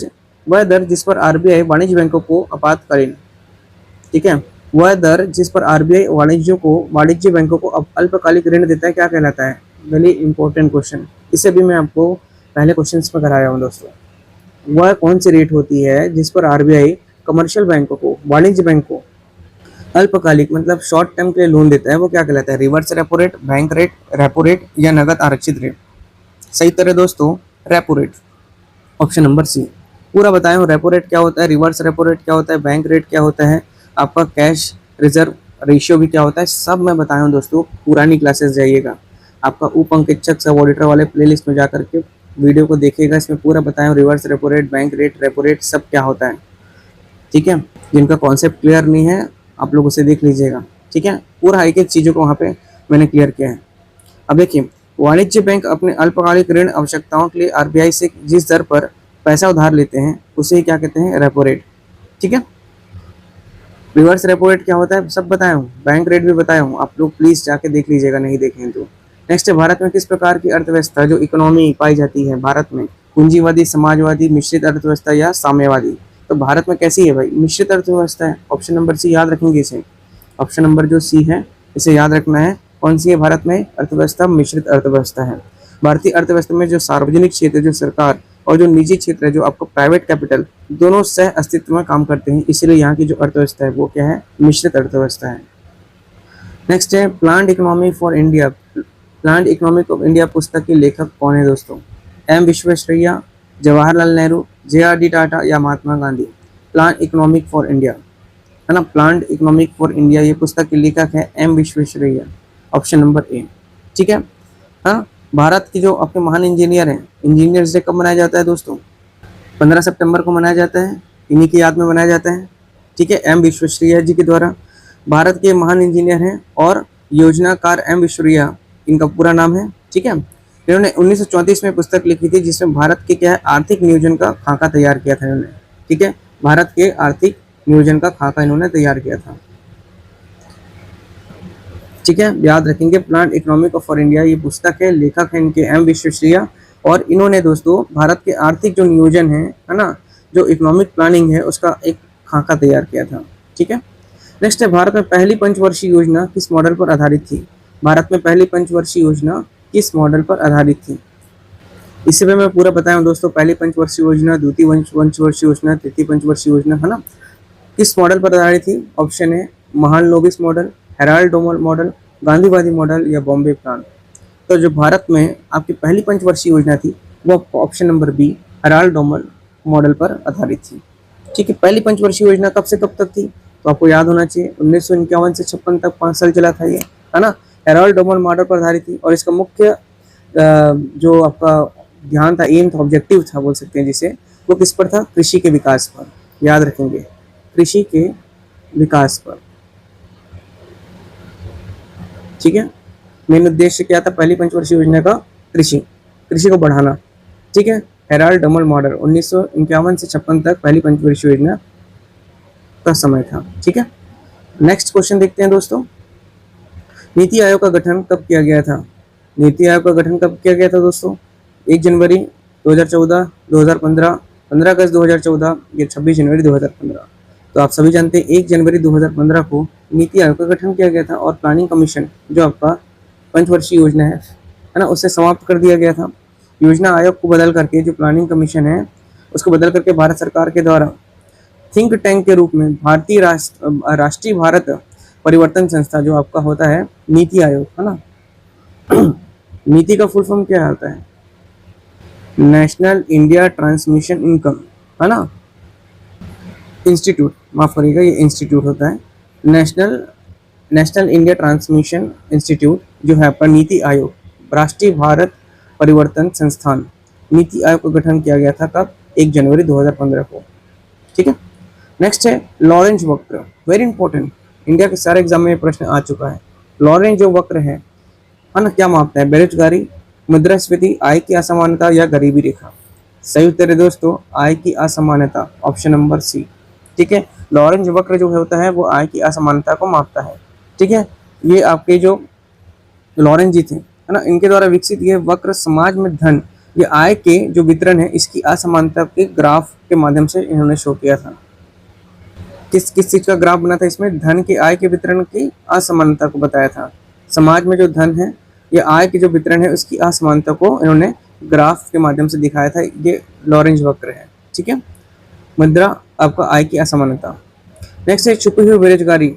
जिस पर आरबीआई वाणिज्य बैंकों को आपातकालीन, ठीक है, वह दर जिस पर आरबीआई वाणिज्य बैंकों को अल्पकालिक ऋण देता है क्या कहलाता है। वेरी इंपॉर्टेंट क्वेश्चन, इसे भी मैं आपको पहले क्वेश्चन में कराया हूँ दोस्तों। वह कौन सी रेट होती है जिस पर आरबीआई कमर्शियल बैंकों को, वाणिज्य बैंक को अल्पकालिक मतलब शॉर्ट टर्म के लिए लोन देता है, वो क्या कहलाता है, reverse repo rate, bank rate, repo rate या नगद आरक्षित रेट। सही तरह दोस्तों repo rate, option number C. पूरा बताया हूँ, रेपो रेट क्या होता है, रिवर्स रेपो रेट क्या होता है, बैंक रेट क्या होता है, आपका कैश रिजर्व रेशियो भी क्या होता है, सब मैं बताया हूँ दोस्तों। पुरानी क्लासेस जाइएगा, आपका उप अंकेक्षक सब ऑडिटर वाले प्लेलिस्ट में जाकर के वीडियो को देखिएगा, इसमें पूरा बताया हूँ reverse repo rate, bank rate, repo rate सब क्या होता है। ठीक है, जिनका कॉन्सेप्ट क्लियर नहीं है आप लोग उसे देख लीजिएगा। ठीक है, पूरा एक एक चीज़ों को वहाँ पे मैंने क्लियर किया है। अब देखिए, वाणिज्य बैंक अपने अल्पकालिक ऋण आवश्यकताओं के लिए आरबीआई से जिस दर पर पैसा उधार लेते हैं उसे क्या कहते हैं, रेपो रेट। ठीक है, रिवर्स रेपो रेट क्या होता है सब बताया हूँ, बैंक रेट भी बताया हूँ, आप लोग प्लीज जाके देख लीजिएगा नहीं देखें तो। नेक्स्ट है, भारत में किस प्रकार की अर्थव्यवस्था जो इकोनॉमी पाई जाती है भारत में, पूंजीवादी, समाजवादी, मिश्रित अर्थव्यवस्था या साम्यवादी। तो भारत में कैसी है भाई, मिश्रित अर्थव्यवस्था है। ऑप्शन नंबर सी याद रखेंगे इसे, ऑप्शन नंबर जो सी है इसे याद रखना है। कौन सी है भारत में अर्थव्यवस्था, मिश्रित अर्थव्यवस्था है। भारतीय अर्थव्यवस्था में जो सार्वजनिक क्षेत्र, जो सरकार, और जो निजी क्षेत्र है, जो आपको प्राइवेट कैपिटल, दोनों सह अस्तित्व में काम करते हैं, इसलिए यहाँ की जो अर्थव्यवस्था है वो क्या है, मिश्रित अर्थव्यवस्था है। नेक्स्ट है planned economy for India. Planned economic of India पुस्तक के लेखक कौन है दोस्तों, एम विश्वेश्वरैया, जवाहरलाल नेहरू, जे.आर.डी. टाटा या Mahatma Gandhi. Plan economic for India है ना, प्लान्ड इकोनॉमिक फॉर इंडिया, ये पुस्तक के लेखक है M Visvesvaraya, option number A. ठीक है। हाँ, भारत की जो अपने महान इंजीनियर हैं, इंजीनियर्स डे कब मनाया जाता है दोस्तों, 15 सितंबर को मनाया जाता है, इन्हीं की याद में मनाया जाता है। ठीक है, एम विश्वेश्वरैया जी के द्वारा। भारत के महान इंजीनियर हैं और योजनाकार एम विश्वेश्वरैया इनका पूरा नाम है। ठीक है, इन्होंने 1934 में पुस्तक लिखी थी जिसमें भारत के क्या है, आर्थिक नियोजन का खाका तैयार किया था इन्होंने। ठीक है, भारत के आर्थिक नियोजन का खाका इन्होंने तैयार किया था। ठीक है, याद रखेंगे प्लान्ड इकोनॉमिक फॉर इंडिया, ये पुस्तक है, लेखक है इनके एम विश्वेश्वरैया, और इन्होंने दोस्तों भारत के आर्थिक जो नियोजन है ना, जो इकोनॉमिक प्लानिंग है उसका एक खाका तैयार किया था। ठीक है। नेक्स्ट है भारत में पहली पंचवर्षीय योजना किस मॉडल पर आधारित थी। भारत में पहली पंचवर्षीय योजना किस मॉडल पर आधारित थी। इससे मैं पूरा बताया हूँ दोस्तों, पहली पंचवर्षीय योजना, द्वितीय पंचवर्षीय योजना, तृतीय पंचवर्षीय योजना, है ना, किस मॉडल पर आधारित थी। ऑप्शन है Mahalanobis model, Herald Domar model, गांधीवादी मॉडल या बॉम्बे प्लान। तो जो भारत में आपकी पहली पंचवर्षीय योजना थी वो option number B Harrod Domar model पर आधारित थी। ठीक है, पहली पंचवर्षीय योजना कब से कब तक थी, तो आपको याद होना चाहिए 1951 से 56 तक 5 साल चला था ये, है ना। हेराल्ड डोमर मॉडल पर आधारित थी और इसका मुख्य जो आपका ध्यान था, एम था, ऑब्जेक्टिव था बोल सकते हैं जिसे, वो किस पर था, कृषि के विकास पर। याद रखेंगे, कृषि के विकास पर। ठीक है, मेन उद्देश्य क्या था पहली पंचवर्षीय योजना का, कृषि को बढ़ाना। ठीक है, हेराल्ड डोमर मॉडल 1951 से 56 तक पहली पंचवर्षीय योजना का समय था। ठीक है, नेक्स्ट क्वेश्चन देखते हैं दोस्तों, नीति आयोग का गठन कब किया गया था। नीति आयोग का गठन कब किया गया था दोस्तों, 1 जनवरी 2014, 2015, 15 अगस्त 2014 या 26 जनवरी 2015। तो आप सभी जानते हैं 1 जनवरी 2015 को नीति आयोग का गठन किया गया था और प्लानिंग कमीशन जो आपका पंचवर्षीय योजना है ना, उसे समाप्त कर दिया गया था। योजना आयोग को बदल करके जो प्लानिंग कमीशन है उसको बदल करके भारत सरकार के द्वारा थिंक टैंक के रूप में भारतीय राष्ट्रीय भारत परिवर्तन संस्था जो आपका होता है नीति आयोग, है ना। नीति का फुल फॉर्म क्या होता है, नेशनल इंडिया ट्रांसमिशन इनकम, है ना, इंस्टीट्यूट, माफ करिएगा ये इंस्टीट्यूट होता है, नेशनल इंडिया ट्रांसमिशन इंस्टीट्यूट जो है आपका नीति आयोग, राष्ट्रीय भारत परिवर्तन संस्थान। नीति आयोग का गठन किया गया था कब, 1 जनवरी 2015 को। ठीक है, नेक्स्ट है लॉरेंज वक्र, वेरी इंपॉर्टेंट, इंडिया के सारे एग्जाम में प्रश्न आ चुका है। लॉरेंज जो वक्र है ना, क्या मापता है, बेरोजगारी, मुद्रास्फीति, आय की असमानता या गरीबी रेखा। सही उत्तर है दोस्तों आय की असमानता, ऑप्शन नंबर सी। ठीक है, लॉरेंज वक्र जो होता है वो आय की असमानता को मापता है। ठीक है, ये आपके जो लॉरेंज जी थे, है ना, इनके द्वारा विकसित ये वक्र समाज में धन या आय के जो वितरण है इसकी असमानता के ग्राफ के माध्यम से इन्होंने शो किया था। किस चीज का ग्राफ बना था इसमें, धन के आय के वितरण की असमानता को बताया था। समाज में जो धन है या आय के जो वितरण है उसकी असमानता को इन्होंने ग्राफ के माध्यम से दिखाया था, ये लॉरेंज वक्र है। ठीक है, मुद्रा आपका आय की असमानता। नेक्स्ट है छुपी हुई बेरोजगारी,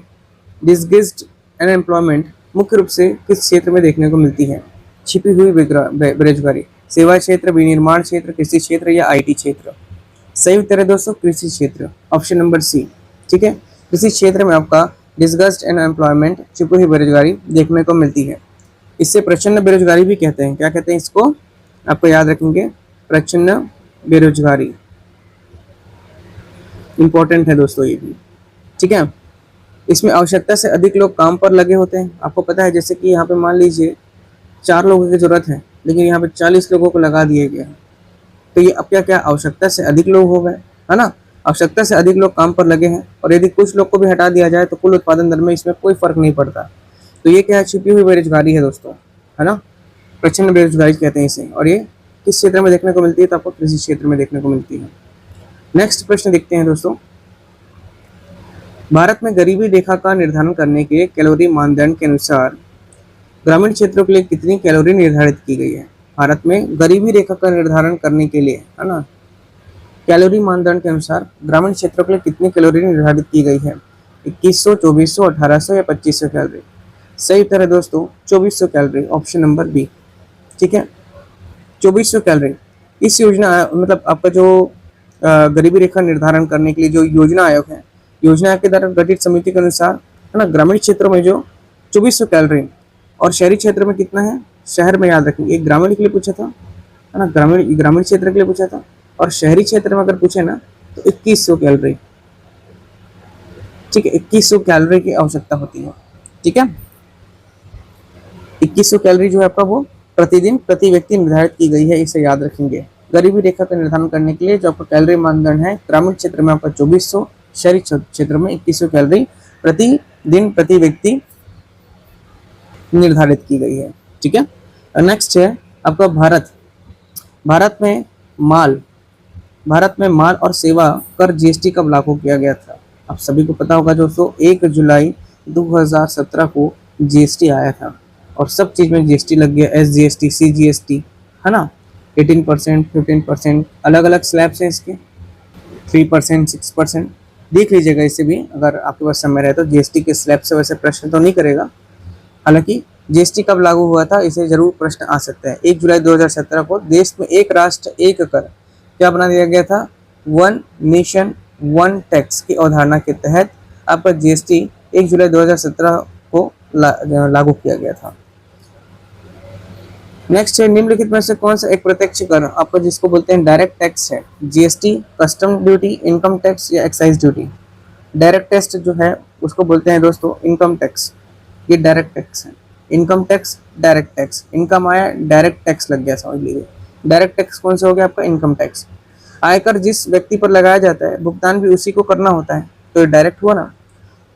डिसगिज्ड अनएम्प्लॉयमेंट, मुख्य रूप से किस क्षेत्र में देखने को मिलती है। छिपी हुई बेरोजगारी, सेवा क्षेत्र, विनिर्माण क्षेत्र, कृषि क्षेत्र या आईटी क्षेत्र। सही उत्तर है दोस्तों कृषि क्षेत्र, ऑप्शन नंबर सी। ठीक है, कृषि क्षेत्र में आपका डिसगस्ड अनएम्प्लॉयमेंट, छुपी हुई बेरोजगारी देखने को मिलती है। इससे प्रच्छन्न बेरोजगारी भी कहते हैं, क्या कहते हैं इसको, आपको याद रखेंगे, प्रच्छन्न बेरोजगारी, इंपॉर्टेंट है दोस्तों ये भी। ठीक है, इसमें आवश्यकता से अधिक लोग काम पर लगे होते हैं। आपको पता है जैसे कि यहाँ पे मान लीजिए 4 लोगों की जरूरत है लेकिन यहाँ पे 40 लोगों को लगा दिए गए हैं, तो ये अब क्या आवश्यकता से अधिक लोग हो गए, है ना, आवश्यकता से अधिक लोग काम पर लगे हैं और यदि कुछ लोग को भी हटा दिया जाए तो कुल उत्पादन दर में इसमें कोई फर्क नहीं पड़ता। तो ये क्या है, छिपी हुई बेरोजगारी है दोस्तों, है ना, प्रच्छन्न बेरोजगारी कहते हैं इसे। और ये किस क्षेत्र में देखने को मिलती है, तो आपको कृषि क्षेत्र में देखने को मिलती है। नेक्स्ट प्रश्न देखते हैं दोस्तों, भारत में गरीबी रेखा का निर्धारण करने के कैलोरी मानदंड के अनुसार ग्रामीण क्षेत्रों के लिए कितनी कैलोरी निर्धारित की गई है। भारत में गरीबी रेखा का निर्धारण करने के लिए, है ना, कैलोरी मानदंड के अनुसार ग्रामीण क्षेत्रों के लिए कितनी कैलोरी निर्धारित की गई है। 2100, 2400, 1800 या 2500 कैलोरी। सही उत्तर है दोस्तों 2400 कैलोरी, ऑप्शन नंबर बी। ठीक है, 2400 कैलोरी। इस योजना मतलब आपका जो गरीबी रेखा निर्धारण करने के लिए जो योजना आयोग है, योजना आयोग के द्वारा गठित समिति के अनुसार, है ना, ग्रामीण क्षेत्रों में जो 2400 कैलोरी और शहरी क्षेत्र में कितना है, शहर में याद रखेंगे, एक ग्रामीण के लिए पूछा था, है ना, ग्रामीण क्षेत्र के लिए पूछा था, और शहरी क्षेत्र में अगर पूछे ना तो 2100 कैलोरी। ठीक है, 2100 कैलोरी की आवश्यकता होती है। ठीक है, 2100 कैलोरी जो है आपका वो प्रतिदिन प्रति व्यक्ति निर्धारित की गई है, इसे याद रखेंगे। गरीबी रेखा का निर्धारण करने के लिए जो आपका कैलोरी मानदंड है, ग्रामीण क्षेत्र में आपका 2400, शहरी क्षेत्र में 2100 कैलोरी प्रतिदिन प्रति व्यक्ति निर्धारित की गई है। ठीक है, नेक्स्ट है आपका भारत में माल और सेवा कर जीएसटी कब लागू किया गया था। आप सभी को पता होगा दोस्तों, 1 जुलाई 2017 को जीएसटी आया था और सब चीज में जीएसटी लग गया, एसजीएसटी, सीजीएसटी, है ना, 18%, 15%, अलग अलग स्लैब्स हैं इसके, 3%, 6%। देख लीजिएगा इसे भी अगर आपके पास समय रहे तो। जीएसटी के स्लैब से वैसे प्रश्न तो नहीं करेगा, हालांकि जीएसटी कब लागू हुआ था इसे जरूर प्रश्न आ सकता है। 1 जुलाई 2017 को देश में एक राष्ट्र एक कर क्या बना दिया गया था, वन नेशन वन टैक्स की अवधारणा के तहत आपका जीएसटी 1 जुलाई 2017 को लागू किया गया था। नेक्स्ट है, निम्नलिखित में से कौन सा एक प्रत्यक्ष कर आपका जिसको बोलते हैं डायरेक्ट टैक्स है। GST, custom duty, income tax या एक्साइज ड्यूटी। डायरेक्ट टैक्स जो है उसको बोलते हैं दोस्तों इनकम टैक्स, ये डायरेक्ट टैक्स है। Income tax, direct tax, income आया डायरेक्ट टैक्स लग गया, समझ लीजिए। डायरेक्ट टैक्स कौन सा हो गया आपका, इनकम टैक्स। आयकर जिस व्यक्ति पर लगाया जाता है भुगतान भी उसी को करना होता है, तो ये डायरेक्ट हुआ ना।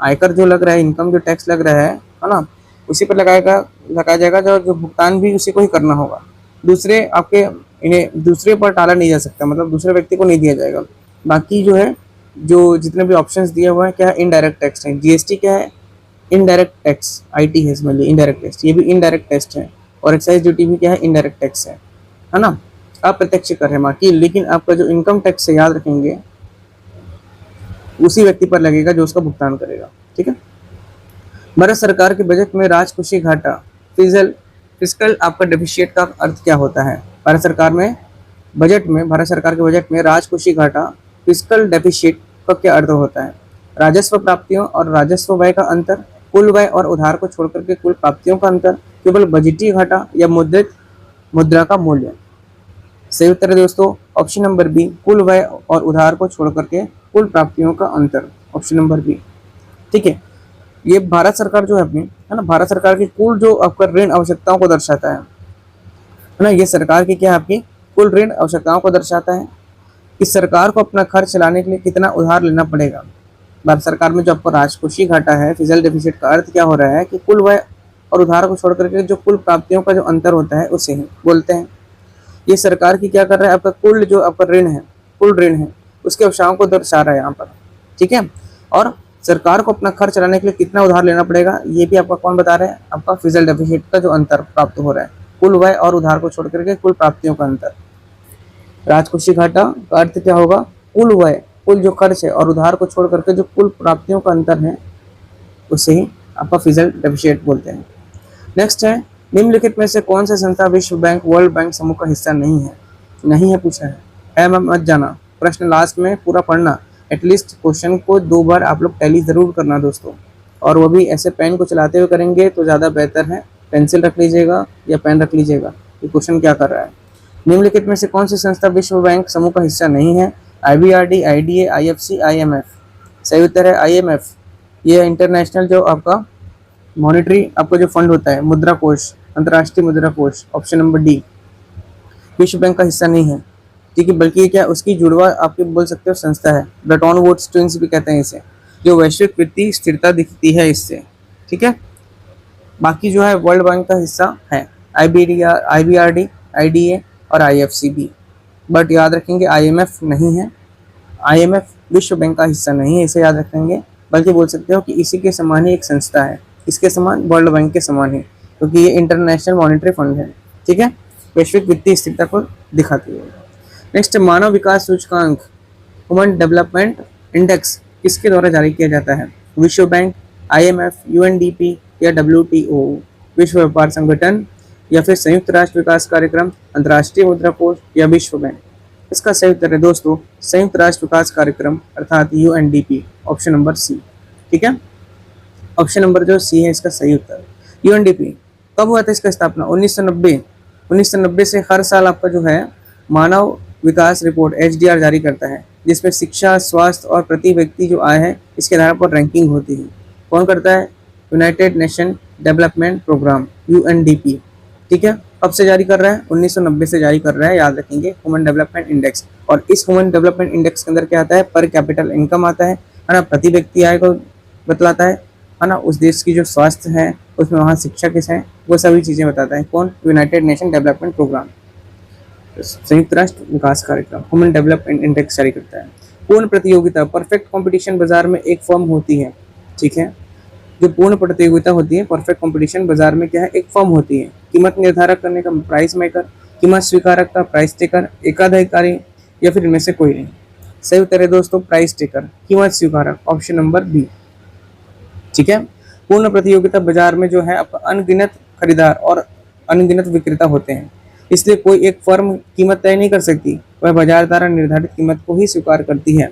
आयकर जो लग रहा है, इनकम जो टैक्स लग रहा है ना, उसी पर लगाया जाएगा, जो भुगतान भी उसी को ही करना होगा। दूसरे आपके इन्हें दूसरे पर टाला नहीं जा सकता, मतलब दूसरे व्यक्ति को नहीं दिया जाएगा। बाकी जो है, जो जितने भी ऑप्शंस दिए हुए हैं क्या है, इनडायरेक्ट टैक्स है। जीएसटी क्या है, इनडायरेक्ट टैक्स, आईटी है इसमें, इनडायरेक्ट टैक्स, ये भी इनडायरेक्ट टैक्स है। और एक्साइज ड्यूटी भी क्या है, इनडायरेक्ट टैक्स है ना, अप्रत्यक्ष कर है बाकी। लेकिन आपका जो इनकम टैक्स है याद रखेंगे उसी व्यक्ति पर लगेगा जो उसका भुगतान करेगा। ठीक है, भारत सरकार के बजट में राजकोषीय घाटा, फिस्कल आपका डेफिशिएट का अर्थ क्या होता है। भारत सरकार के बजट में राजकोषीय घाटा, फिस्कल डेफिशिएट का क्या अर्थ होता है। राजस्व प्राप्तियों और राजस्व व्यय का अंतर, कुल व्यय और उधार को छोड़कर के कुल प्राप्तियों का अंतर, केवल बजटीय घाटा या मुद्रा का मूल्य। सही उत्तर है दोस्तों ऑप्शन नंबर बी, कुल व्यय और उधार को छोड़कर के कुल प्राप्तियों का अंतर, ऑप्शन नंबर बी। ठीक है, ये भारत सरकार जो है अपनी, है ना, भारत सरकार की कुल जो आपका ऋण आवश्यकताओं को दर्शाता है ना, ये सरकार की क्या है आपकी कुल ऋण आवश्यकताओं को दर्शाता है कि सरकार को अपना खर्च चलाने के लिए कितना उधार लेना पड़ेगा। भारत सरकार में जो आपका राजकोषीय घाटा है, फिस्कल डेफिसिट का अर्थ क्या हो रहा है कि कुल व्यय और उधार को छोड़ करके जो कुल प्राप्तियों का जो अंतर होता है उसे ही बोलते हैं। ये सरकार की क्या कर रहा है, आपका कुल जो आपका कुल ऋण है उसके आवश्यकताओं को दर्शा रहा है यहाँ पर। ठीक है, और सरकार को अपना खर्च चलाने के लिए कितना उधार लेना पड़ेगा ये भी आपका कौन बता रहा है, आपका फिस्कल डेफिसिट का जो अंतर प्राप्त हो रहा है, कुल व्यय और उधार को छोड़ करके कुल प्राप्तियों का अंतर। राजकोषीय घाटा का अर्थ क्या होगा, कुल व्यय, कुल जो खर्च है और उधार को छोड़ करके जो कुल प्राप्तियों का अंतर है उसे ही आपका फिस्कल डेफिसिट बोलते हैं। नेक्स्ट है, निम्नलिखित में से कौन सा संस्था विश्व बैंक, वर्ल्ड बैंक समूह का हिस्सा नहीं है पूछा है मत जाना। प्रश्न लास्ट में पूरा पढ़ना, एटलीस्ट क्वेश्चन को 2 बार आप लोग टैली जरूर करना दोस्तों, और वो भी ऐसे पेन को चलाते हुए करेंगे तो ज़्यादा बेहतर है। पेंसिल रख लीजिएगा या पेन रख लीजिएगा कि क्वेश्चन क्या कर रहा है। निम्नलिखित में से कौन सी संस्था विश्व बैंक समूह का हिस्सा नहीं है। IBRD, IDA, IFC, IMF। सही उत्तर है IMF। ये इंटरनेशनल जो आपका मॉनिटरी आपका जो फंड होता है, मुद्रा कोष, अंतर्राष्ट्रीय मुद्रा कोष, ऑप्शन नंबर डी, विश्व बैंक का हिस्सा नहीं है। ठीक है, बल्कि ये क्या उसकी जुड़वा आपके बोल सकते हो संस्था है। ब्रेटन वुड्स ट्विंस भी कहते हैं इसे, जो वैश्विक वित्तीय स्थिरता दिखती है इससे। ठीक है, बाकी जो है वर्ल्ड बैंक का हिस्सा है IBRD, IDA और IFC भी, बट याद रखेंगे IMF नहीं है। IMF विश्व बैंक का हिस्सा नहीं है, इसे याद रखेंगे, बल्कि बोल सकते हो कि इसी के समान ही एक संस्था है। इसके समान, वर्ल्ड बैंक के समान है, क्योंकि ये इंटरनेशनल मॉनेटरी फंड है। ठीक है, वैश्विक वित्तीय स्थिरता को दिखाती है। नेक्स्ट, मानव विकास सूचकांक, ह्यूमन डेवलपमेंट इंडेक्स किसके द्वारा जारी किया जाता है? विश्व बैंक, IMF, UNDP या WTO, विश्व व्यापार संगठन या फिर संयुक्त राष्ट्र विकास कार्यक्रम, अंतर्राष्ट्रीय मुद्रा कोष या विश्व बैंक? इसका सही उत्तर है दोस्तों संयुक्त राष्ट्र विकास कार्यक्रम अर्थात UNDP, ऑप्शन नंबर सी। ठीक है, ऑप्शन नंबर जो सी है इसका सही उत्तर। UNDP कब हुआ था इसका स्थापना? 1990। 1990 से हर साल आपका जो है मानव विकास रिपोर्ट HDR जारी करता है, जिसमें शिक्षा, स्वास्थ्य और प्रति व्यक्ति जो आय है इसके आधार पर रैंकिंग होती है। कौन करता है? United Nation Development Programme, UNDP। ठीक है, कब से जारी कर रहा है? 1990 से जारी कर रहा है, याद रखेंगे, ह्यूमन डेवलपमेंट इंडेक्स। और इस ह्यूमन डेवलपमेंट इंडेक्स के अंदर क्या आता है? पर कैपिटल इनकम आता है ना, प्रति व्यक्ति आय को बतलाता है ना, उस देश की जो स्वास्थ्य है उसमें वहाँ शिक्षा किस है, वो सभी चीज़ें बताता है। कौन? यूनाइटेड नेशन डेवलपमेंट प्रोग्राम, संयुक्त राष्ट्र विकास कार्यक्रम ह्यूमन डेवलपमेंट इंडेक्स जारी करता है। पूर्ण प्रतियोगिता, परफेक्ट कंपटीशन बाजार में एक फर्म होती है। ठीक है, जो पूर्ण प्रतियोगिता होती है, परफेक्ट कंपटीशन बाजार में क्या है? एक फर्म होती है। कीमत निर्धारक करने का प्राइस मेकर, कीमत स्वीकारक का प्राइस टेकर, एकाधिकारी या फिर इनमें से कोई नहीं। सही उत्तर है दोस्तों प्राइस टेकर, कीमत स्वीकारक, ऑप्शन नंबर बी। ठीक है, पूर्ण प्रतियोगिता बाजार में जो है अनगिनत खरीदार और अनगिनत विक्रेता होते हैं, इसलिए कोई एक फर्म कीमत तय नहीं कर सकती, वह बाजार द्वारा निर्धारित कीमत को ही स्वीकार करती है।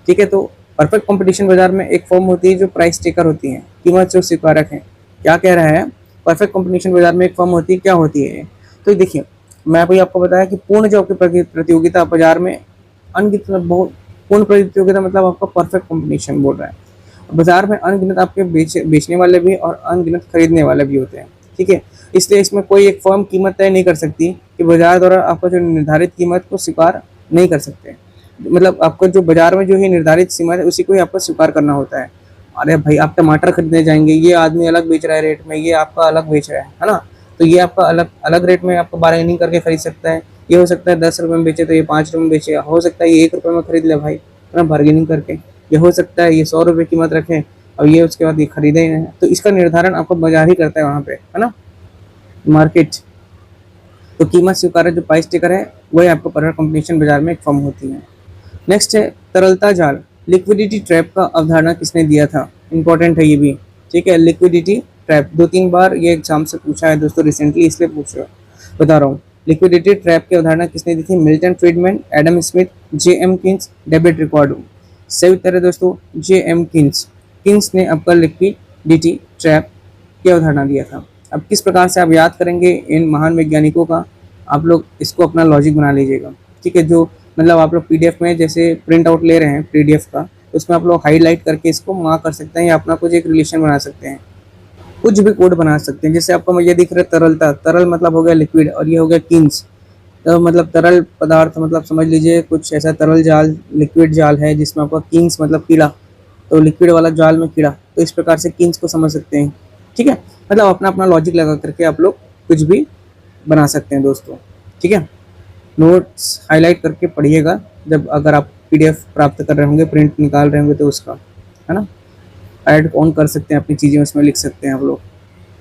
ठीक है, तो परफेक्ट कंपटीशन बाजार में एक फर्म होती है जो प्राइस टेकर होती है, कीमत जो स्वीकारक है। क्या कह रहा है? परफेक्ट कंपटीशन बाजार में एक फर्म होती है, क्या होती है? तो देखिए, मैं अभी आपको बताया कि पूर्ण जो आपकी प्रतियोगिता बाजार में अनगिनत, बहुत पूर्ण प्रतियोगिता मतलब आपका परफेक्ट कंपटीशन बोल रहा है। बाजार में अनगिनत आपके बेचने वाले भी और अनगिनत खरीदने वाले भी होते हैं। ठीक है, इसलिए इसमें कोई एक फर्म कीमत तय नहीं कर सकती कि बाजार द्वारा आपका जो निर्धारित कीमत को स्वीकार नहीं कर सकते। मतलब आपको जो बाजार में जो है निर्धारित सीमा है उसी को ही आपको स्वीकार करना होता है। अरे भाई, आप टमाटर खरीदने जाएंगे, ये आदमी अलग बेच रहा है रेट में, ये आपका अलग बेच रहा है ना, तो ये आपका अलग अलग रेट में आपको बार्गेनिंग करके खरीद सकता है। ये हो सकता है 10 रुपये में बेचे तो ये 5 रुपये में बेचे, हो सकता है ये 1 रुपये में खरीद ले भाई, है ना, बार्गेनिंग करके। ये हो सकता है ये 100 रुपये कीमत रखे और ये उसके बाद ये खरीदे ही नहीं। तो इसका निर्धारण आपको बाजार ही करता है वहाँ पे, है ना, मार्केट। तो कीमत स्वीकारक जो प्राइस टेकर है वही आपको परफेक्ट कंपटीशन बाजार में एक फर्म होती है। नेक्स्ट है तरलता जाल, लिक्विडिटी ट्रैप का अवधारणा किसने दिया था? इंपॉर्टेंट है ये भी। ठीक है, लिक्विडिटी ट्रैप 2-3 बार ये एग्जाम से पूछा है दोस्तों रिसेंटली, इसलिए बता रहा हूँ। लिक्विडिटी ट्रैप की अवधारणा किसने दी थी? Milton Friedman, Adam Smith, J.M. Keynes, David Ricardo. सही उत्तर है दोस्तों J.M. किन्स। किन्स ने आपका लिक्विडिटी ट्रैप की अवधारणा दिया था। अब किस प्रकार से आप याद करेंगे इन महान वैज्ञानिकों का, आप लोग इसको अपना लॉजिक बना लीजिएगा। ठीक है, जो मतलब आप लोग PDF में जैसे प्रिंट आउट ले रहे हैं PDF का, उसमें आप लोग हाईलाइट करके इसको मार्क कर सकते हैं या अपना कुछ एक रिलेशन बना सकते हैं, कुछ भी कोड बना सकते हैं। जैसे आपको ये दिख रहा है तरलता, तरल मतलब हो गया लिक्विड, और ये हो गया किन्स, तो मतलब तरल पदार्थ मतलब समझ लीजिए कुछ ऐसा तरल जाल, लिक्विड जाल है जिसमें आपका किन्स मतलब कीड़ा, तो लिक्विड वाला जाल में कीड़ा, तो इस प्रकार से किन्स को समझ सकते हैं। ठीक है, मतलब अपना अपना लॉजिक लगा करके आप लोग कुछ भी बना सकते हैं दोस्तों। ठीक है, नोट्स हाईलाइट करके पढ़िएगा जब अगर आप PDF प्राप्त कर रहे होंगे, प्रिंट निकाल रहे होंगे तो उसका, है ना, ऐड ऑन कर सकते हैं, अपनी चीज़ें उसमें लिख सकते हैं आप लोग।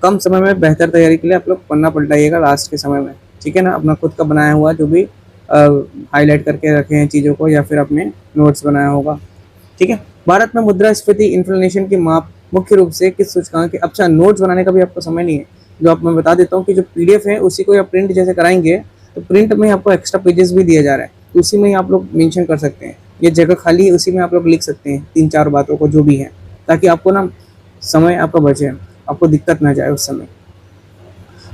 कम समय में बेहतर तैयारी के लिए आप लोग पन्ना पलटाइएगा लास्ट के समय में। ठीक है ना, अपना खुद का बनाया हुआ जो भी हाईलाइट करके रखे हैं चीज़ों को, या फिर अपने नोट्स बनाया होगा। ठीक है, भारत में मुद्रास्फीति इन्फ्लेशन की माप मुख्य रूप से किस सूचकांक के? अच्छा, नोट्स बनाने का भी आपको समय नहीं है, जो आप मैं बता देता हूँ कि जो PDF है उसी को आप प्रिंट जैसे कराएंगे तो प्रिंट में आपको एक्स्ट्रा पेजेस भी दिया जा रहा है, तो उसी में ही आप लोग मेंशन कर सकते हैं। ये जगह खाली है, उसी में आप लोग लिख सकते हैं 3-4 बातों को जो भी है, ताकि आपको ना समय आपका बचे, आपको दिक्कत ना जाए उस समय।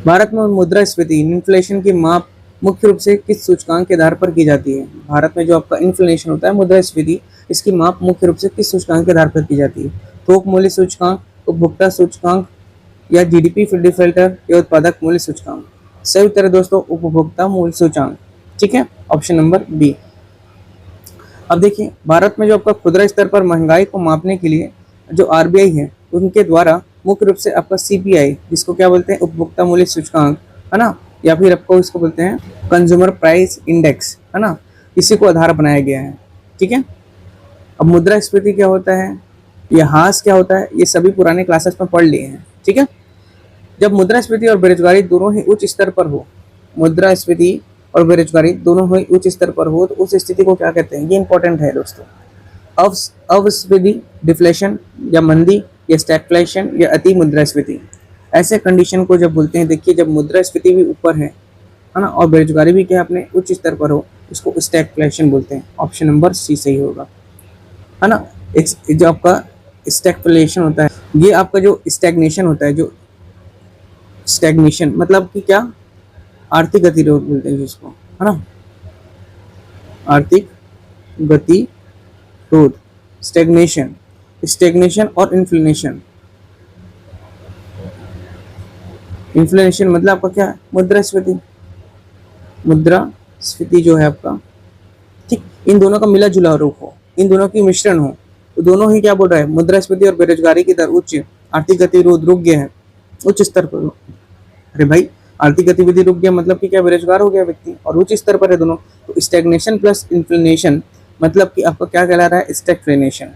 भारत में मुद्रास्फीति इन्फ्लेशन की माप मुख्य रूप से किस सूचकांक के आधार पर की जाती है? भारत में जो आपका इन्फ्लेशन होता है मुद्रास्फीति, इसकी माप मुख्य रूप से किस सूचकांक के आधार पर की जाती है? थोक मूल्य सूचकांक, उपभोक्ता सूचकांक या GDP डिफल्टर या उत्पादक मूल्य सूचकांक? सही उत्तर है दोस्तों उपभोक्ता मूल्य सूचकांक। ठीक है, ऑप्शन नंबर बी। अब देखिए, भारत में जो आपका खुदरा स्तर पर महंगाई को मापने के लिए जो RBI है उनके द्वारा मुख्य रूप से आपका CPI, जिसको क्या बोलते हैं उपभोक्ता मूल्य सूचकांक, है ना, या फिर आपको इसको बोलते हैं कंज्यूमर प्राइस इंडेक्स, है ना, इसी को आधार बनाया गया है। ठीक है, अब मुद्रास्फीति क्या होता है, ये ह्रास क्या होता है, ये सभी पुराने क्लासेस में पढ़ लिए हैं। ठीक है, जब मुद्रास्फीति और बेरोजगारी दोनों ही उच्च स्तर पर हो, मुद्रास्फीति और बेरोजगारी दोनों ही उच्च स्तर पर हो, तो उस स्थिति को क्या कहते हैं, ये इंपॉर्टेंट है दोस्तों। अवस्फीति, डिफ्लेशन या मंदी या स्टैगफ्लेशन या अति मुद्रास्फीति, ऐसे कंडीशन को जब बोलते हैं, देखिए जब मुद्रास्फीति भी ऊपर है ना, और बेरोजगारी भी क्या है अपने उच्च स्तर पर हो, उसको स्टैगफ्लेशन बोलते हैं। ऑप्शन नंबर सी सही होगा, है ना। जो आपका स्टैगफ्लेशन होता है, ये आपका जो स्टैग्नेशन होता है, जो स्टैग्नेशन मतलब कि क्या, आर्थिक गतिरोध बोलते हैं जिसको, है ना, आर्थिक गतिरोध, स्टैग्नेशन। स्टैग्नेशन और इन्फ्लेशन, इन्फ्लेशन मतलब आपका क्या है, मुद्रास्फीति, मुद्रास्फीति जो है आपका, ठीक, इन दोनों का मिला जुला रूप हो, इन दोनों की मिश्रण हो, तो दोनों ही क्या बोल रहा है, मुद्रास्फीति और बेरोजगारी की दर उच्च, आर्थिक गतिरोध रुक गया है, उच्च स्तर पर। अरे भाई, आर्थिक गतिविधि रुक गया मतलब कि क्या, बेरोजगार हो गया व्यक्ति, और उच्च स्तर पर है दोनों, तो स्टैग्नेशन प्लस इन्फ्लेशन मतलब कि आपका क्या कहला रहा है, स्टैग्फ्लेशन,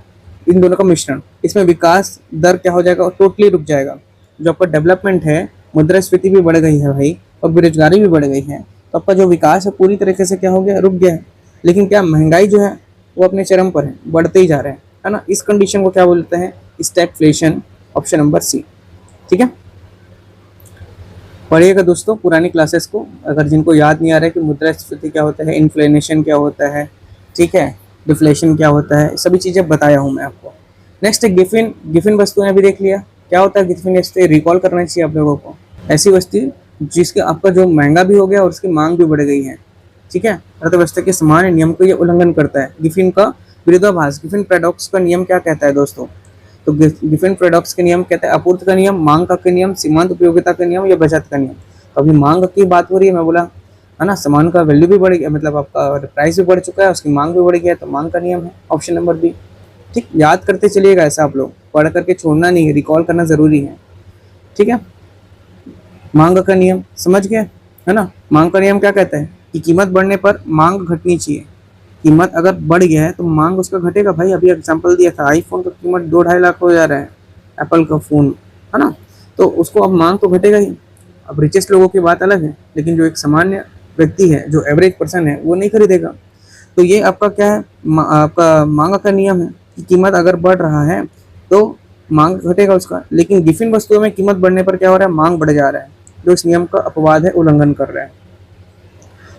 इन दोनों का मिश्रण। इसमें विकास दर क्या हो जाएगा, टोटली रुक जाएगा। जो आपका डेवलपमेंट है, मुद्रास्फीति भी बढ़ गई है भाई, और बेरोजगारी भी बढ़ गई है, तो आपका जो विकास है पूरी तरीके से क्या हो गया, रुक गया है। लेकिन क्या, महंगाई जो है वो अपने चरम पर है, बढ़ते ही जा रहे हैं, है ना। इस कंडीशन को क्या बोलते हैं, स्टैगफ्लेशन। Option number C. ठीक है, पढ़िएगा दोस्तों पुरानी क्लासेस को, अगर जिनको याद नहीं आ रहा है कि मुद्रास्फीति क्या होता है, इन्फ्लेशन क्या होता है, ठीक है, डिफ्लेशन क्या होता है, सभी चीज़ें बताया हूँ मैं आपको। नेक्स्ट है गिफिन। गिफिन वस्तुएं भी देख लिया, क्या होता है गिफिन, इससे रिकॉल करना चाहिए आप लोगों को। ऐसी वस्तु जिसके आपका जो महंगा भी हो गया और उसकी मांग भी बढ़ गई है, ठीक है, अर्थव्यवस्था के सामान्य नियम को ये उल्लंघन करता है। गिफिन का विरोधाभास, गिफिन पैराडॉक्स का नियम क्या कहता है दोस्तों, तो गिफिन पैराडॉक्स के नियम कहता है आपूर्ति का नियम, मांग का नियम, सीमांत उपयोगिता का नियम या बचत का नियम। तो अभी मांग की बात हो रही है, मैं बोला है ना, सामान का वैल्यू भी बढ़ गया, मतलब आपका प्राइस भी बढ़ चुका है, उसकी मांग भी बढ़ गया, तो मांग का नियम है, ऑप्शन नंबर बी। ठीक, याद करते चलिएगा, ऐसा आप लोग पढ़ करके छोड़ना नहीं है, रिकॉल करना जरूरी है। ठीक है, मांग का नियम समझ गए, है ना। मांग का नियम क्या कहता है कि कीमत बढ़ने पर मांग घटनी चाहिए। कीमत अगर बढ़ गया है तो मांग उसका घटेगा भाई। अभी एग्जांपल दिया था, आईफोन का कीमत 2-2.5 लाख हो जा रहा है, एप्पल का फोन, है ना, तो उसको अब मांग तो घटेगा ही। अब रिचेस्ट लोगों की बात अलग है, लेकिन जो एक सामान्य व्यक्ति है, जो एवरेज पर्सन है, वो नहीं खरीदेगा। तो ये आपका क्या है, आपका मांग का नियम है कि कीमत अगर बढ़ रहा है तो मांग घटेगा उसका। लेकिन गिफिन वस्तुओं में कीमत बढ़ने पर क्या हो रहा है, मांग बढ़ जा रहा है, जो इस नियम का अपवाद है, उल्लंघन कर रहा है।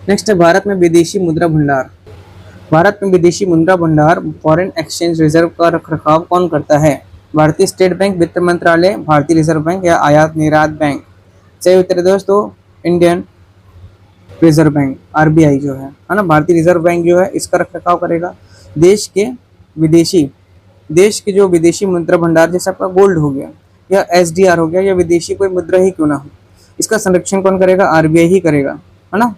नेक्स्ट है भारत में विदेशी मुद्रा भंडार। भारत में विदेशी मुद्रा भंडार, फॉरेन एक्सचेंज रिजर्व का रखरखाव कौन करता है, भारतीय स्टेट बैंक, वित्त मंत्रालय, भारतीय रिजर्व बैंक या आयात निर्यात बैंक। सही उत्तर है दोस्तों, इंडियन रिजर्व बैंक, आरबीआई जो है ना, भारतीय रिजर्व बैंक जो है इसका रखरखाव करेगा। देश के जो विदेशी मुद्रा भंडार, जैसे आपका गोल्ड हो गया या एसडीआर हो गया या विदेशी कोई मुद्रा ही क्यों ना हो, इसका संरक्षण कौन करेगा, आरबीआई ही करेगा, है ना।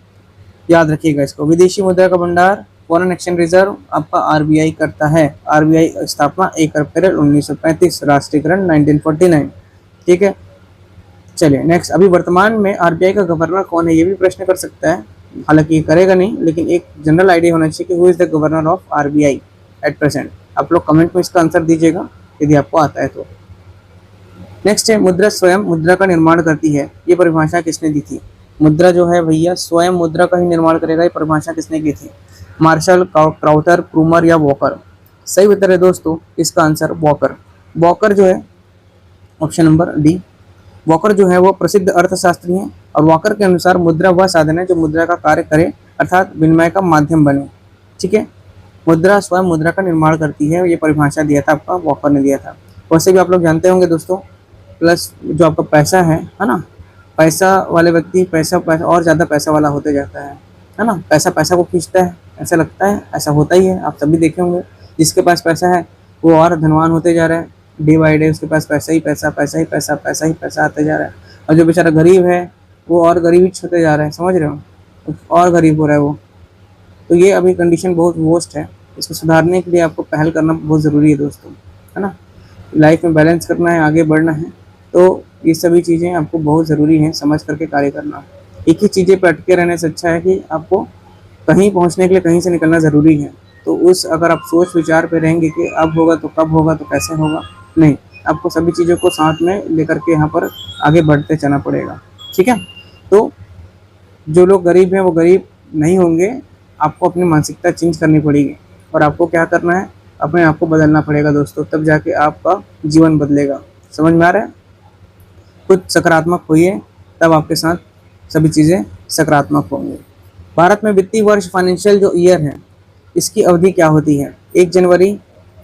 याद रखिएगा इसको, विदेशी मुद्रा का भंडार, फॉरेन एक्सचेंज रिजर्व आपका आरबीआई करता है। आरबीआई स्थापना 1 अप्रैल 1935, राष्ट्रीयकरण 1949। ठीक है, चलिए नेक्स्ट। अभी वर्तमान में आरबीआई का गवर्नर कौन है, ये भी प्रश्न कर सकता है, हालांकि ये करेगा नहीं, लेकिन एक जनरल आइडिया होना चाहिए कि who is the governor of RBI at present. आप लोग कमेंट में इसका आंसर दीजिएगा यदि आपको आता है तो। नेक्स्ट है मुद्रा स्वयं मुद्रा का निर्माण करती है, ये परिभाषा किसने दी थी। मुद्रा जो है भैया स्वयं मुद्रा का ही निर्माण करेगा, ये परिभाषा किसने की थी, मार्शल, क्राउथर, क्रूमर या वॉकर। सही उत्तर है दोस्तों इसका आंसर वॉकर। वॉकर जो है ऑप्शन नंबर डी। वॉकर जो है वो प्रसिद्ध अर्थशास्त्री हैं, और वॉकर के अनुसार मुद्रा वह साधन है जो मुद्रा का कार्य करे, अर्थात विनिमय का माध्यम बने। ठीक है, मुद्रा स्वयं मुद्रा का निर्माण करती है, ये परिभाषा दिया था आपका वॉकर ने दिया था। वैसे भी आप लोग जानते होंगे दोस्तों, प्लस जो आपका पैसा है ना, पैसा वाले व्यक्ति पैसा और ज़्यादा पैसा वाला होते जाता है ना। पैसा पैसा को खींचता है, ऐसा लगता है, ऐसा होता ही है, आप सभी देखे होंगे। जिसके पास पैसा है वो और धनवान होते जा रहा है, डे बाई डे उसके पास पैसा ही पैसा, पैसा ही पैसा, पैसा ही पैसा आते जा रहा है। और जो बेचारा गरीब है वो और गरीब ही होते जा रहा है, समझ रहे हो, और गरीब हो रहा है वो। तो ये अभी कंडीशन बहुत वर्स्ट है, इसको सुधारने के लिए आपको पहल करना बहुत ज़रूरी है दोस्तों, है ना। लाइफ में बैलेंस करना है, आगे बढ़ना है, तो ये सभी चीज़ें आपको बहुत ज़रूरी हैं, समझ करके कार्य करना। एक ही चीज़ें पर अटके रहने से अच्छा है कि आपको कहीं पहुंचने के लिए कहीं से निकलना ज़रूरी है। तो उस अगर आप सोच विचार पे रहेंगे कि अब होगा तो कब होगा तो कैसे होगा, नहीं, आपको सभी चीज़ों को साथ में लेकर के यहाँ पर आगे बढ़ते चलना पड़ेगा। ठीक है, तो जो लोग गरीब हैं वो गरीब नहीं होंगे, आपको अपनी मानसिकता चेंज करनी पड़ेगी और आपको क्या करना है, अपने आप को बदलना पड़ेगा दोस्तों, तब जाके आपका जीवन बदलेगा। समझ में आ रहा है? खुद सकारात्मक होइए, तब आपके साथ सभी चीज़ें सकारात्मक होंगी। भारत में वित्तीय वर्ष फाइनेंशियल जो ईयर है, इसकी अवधि क्या होती है? 1 जनवरी,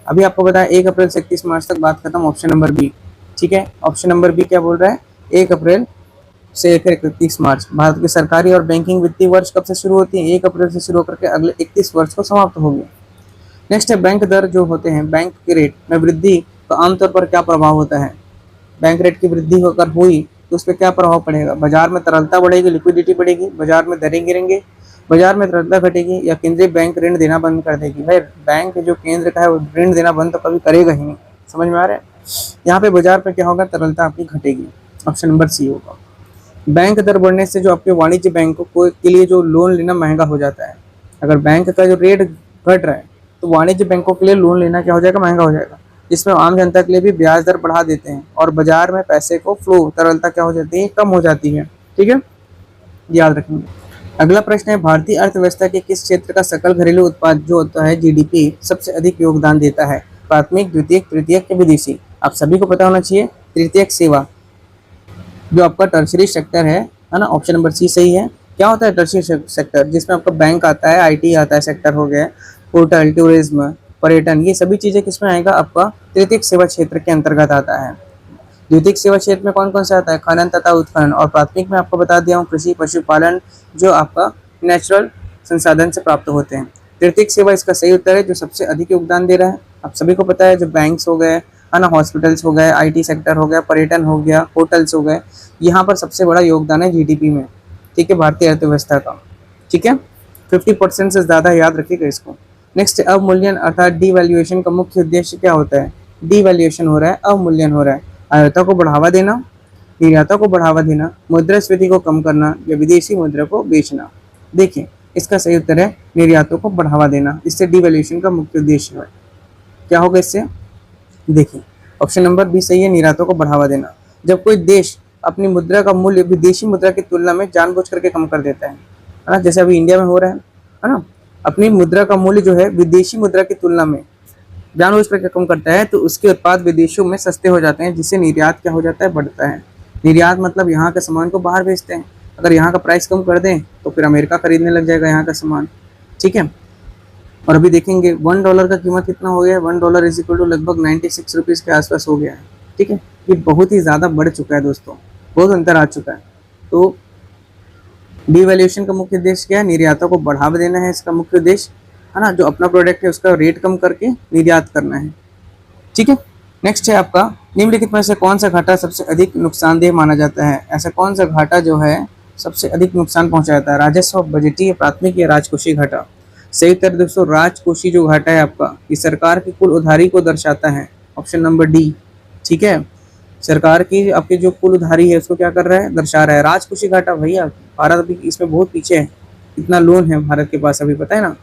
अभी आपको बताया 1 अप्रैल से 31 मार्च तक, बात खत्म। Option number B. ठीक है, ऑप्शन नंबर बी क्या बोल रहा है? 1 अप्रैल से 31 मार्च। भारत की सरकारी और बैंकिंग वित्तीय वर्ष कब से शुरू होती है? 1 अप्रैल से शुरू होकर के अगले 31 वर्ष को समाप्त होगी। नेक्स्ट है बैंक दर जो होते हैं, बैंक के रेट में वृद्धि का आमतौर पर क्या प्रभाव होता है? बैंक रेट की वृद्धि होकर हुई तो उस पर क्या प्रभाव पड़ेगा? बाजार में तरलता बढ़ेगी, लिक्विडिटी बढ़ेगी, बाजार में दरें गिरेंगे, बाजार में तरलता घटेगी, या केंद्रीय बैंक ऋण देना बंद कर देगी? भाई बैंक जो केंद्र का है वो ऋण देना बंद तो कभी करेगा ही नहीं। समझ में आ रहा है? यहाँ पे बाजार पे क्या होगा? तरलता आपकी घटेगी। ऑप्शन नंबर सी होगा। बैंक दर बढ़ने से जो आपके वाणिज्य बैंकों को के लिए जो लोन लेना महंगा हो जाता है। अगर बैंक का जो रेट घट रहा है तो वाणिज्य बैंकों के लिए लोन लेना क्या हो जाएगा? महंगा हो जाएगा, जिसमें आम जनता के लिए भी ब्याज दर बढ़ा देते हैं और बाजार में पैसे को फ्लो, तरलता क्या हो जाती है? कम हो जाती है। ठीक है, याद रखेंगे। अगला प्रश्न है, भारतीय अर्थव्यवस्था के किस क्षेत्र का सकल घरेलू उत्पाद जो होता है जीडीपी सबसे अधिक योगदान देता है? प्राथमिक, द्वितीयक, तृतीयक या विदेशी? आप सभी को पता होना चाहिए, तृतीयक सेवा जो आपका टर्शरी सेक्टर है ना। ऑप्शन नंबर सी सही है। क्या होता है टर्शरी सेक्टर? जिसमें आपका बैंक आता है, आईटी आता है, सेक्टर हो गया, होटल, टूरिज्म, पर्यटन, ये सभी चीजें किसमें आएगा? आपका तृतीयक सेवा क्षेत्र के अंतर्गत आता है। द्वितीयक सेवा क्षेत्र में कौन कौन सा आता है? खनन तथा उत्खनन। और प्राथमिक में आपको बता दिया हूँ, कृषि, पशुपालन, जो आपका नेचुरल संसाधन से प्राप्त होते हैं। तृतीयक सेवा इसका सही उत्तर है, जो सबसे अधिक योगदान दे रहा है। आप सभी को पता है, जो बैंक्स हो गए है ना, हॉस्पिटल्स हो गए, आईटी सेक्टर हो गया, पर्यटन हो गया, होटल्स हो गए, यहाँ पर सबसे बड़ा योगदान है जीडीपी में। ठीक है, भारतीय अर्थव्यवस्था का। ठीक है, 50% से ज़्यादा, याद रखिएगा इसको। नेक्स्ट, अवमूल्यन अर्थात डीवैल्यूएशन का मुख्य उद्देश्य क्या होता है? डीवैल्यूएशन हो रहा है, अवमूल्यन हो रहा है। आयातों को बढ़ावा देना, निर्यातों को बढ़ावा देना, मुद्रास्फीति को कम करना, या विदेशी मुद्रा को बेचना? देखिए, इसका सही उत्तर है निर्यातों को बढ़ावा देना। इससे डीवैल्यूएशन का मुख्य उद्देश्य है। क्या होगा इससे? देखिए, ऑप्शन नंबर बी सही है, निर्यातों को बढ़ावा देना। जब कोई देश अपनी मुद्रा का मूल्य विदेशी मुद्रा की तुलना में जानबूझ करके कम कर देता है ना, जैसे अभी इंडिया में हो रहा है ना, अपनी मुद्रा का मूल्य जो है विदेशी मुद्रा की तुलना में जानबूझ करके कम करता है, तो उसके उत्पाद विदेशों में सस्ते हो जाते हैं, जिससे निर्यात क्या हो जाता है? बढ़ता है। निर्यात मतलब यहाँ के सामान को बाहर बेचते हैं। अगर यहाँ का प्राइस कम कर दें तो फिर अमेरिका खरीदने लग जाएगा यहाँ का सामान। ठीक है, और अभी देखेंगे $1 का कीमत कितना हो गया है? $1 इज इक्वल टू लगभग 96 रुपीज़ के आसपास हो गया है। ठीक है, ये बहुत ही ज़्यादा बढ़ चुका है दोस्तों, बहुत अंतर आ चुका है। तो डीवैल्यूएशन का मुख्य उद्देश्य क्या है? निर्यातों को बढ़ावा देना है इसका मुख्य उद्देश्य, है ना। जो अपना प्रोडक्ट है उसका रेट कम करके निर्यात करना है। ठीक है, नेक्स्ट है आपका, निम्नलिखित में से कौन सा घाटा सबसे अधिक नुकसानदेह माना जाता है? ऐसा कौन सा घाटा जो है सबसे अधिक नुकसान पहुंचाता है? राजस्व, बजटीय, प्राथमिक या राजकोषीय घाटा? सही उत्तर दोस्तों राजकोषीय जो घाटा है आपका, ये सरकार की कुल उधारी को दर्शाता है। Option number D. ठीक है, सरकार की आपकी जो कुल उधारी है उसको क्या कर रहा है? दर्शा रहा है। राजकोषीय घाटा भैया, भारत अभी इसमें बहुत पीछे है, इतना लोन है भारत के पास अभी, पता है ना।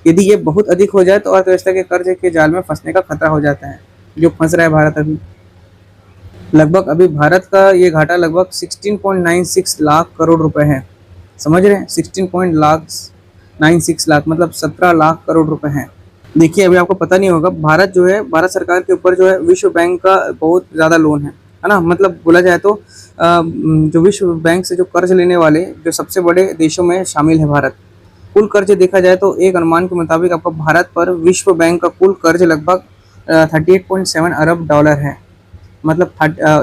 यदि ये बहुत अधिक हो जाए तो अर्थव्यवस्था के कर्ज के जाल में फंसने का खतरा हो जाता है, जो फंस रहा है भारत अभी। लगभग अभी भारत का ये घाटा लगभग 16.96 लाख करोड़ रुपए है। समझ रहे हैं? 16.96 लाख मतलब 17 लाख करोड़ रुपए हैं। देखिए, अभी आपको पता नहीं होगा, भारत जो है, भारत सरकार के ऊपर जो है विश्व बैंक का बहुत ज़्यादा लोन है ना। मतलब बोला जाए तो जो विश्व बैंक से जो कर्ज लेने वाले जो सबसे बड़े देशों में शामिल है भारत। कुल कर्ज देखा जाए तो एक अनुमान के मुताबिक आपका भारत पर विश्व बैंक का कुल कर्ज लगभग 38.7 अरब डॉलर है। मतलब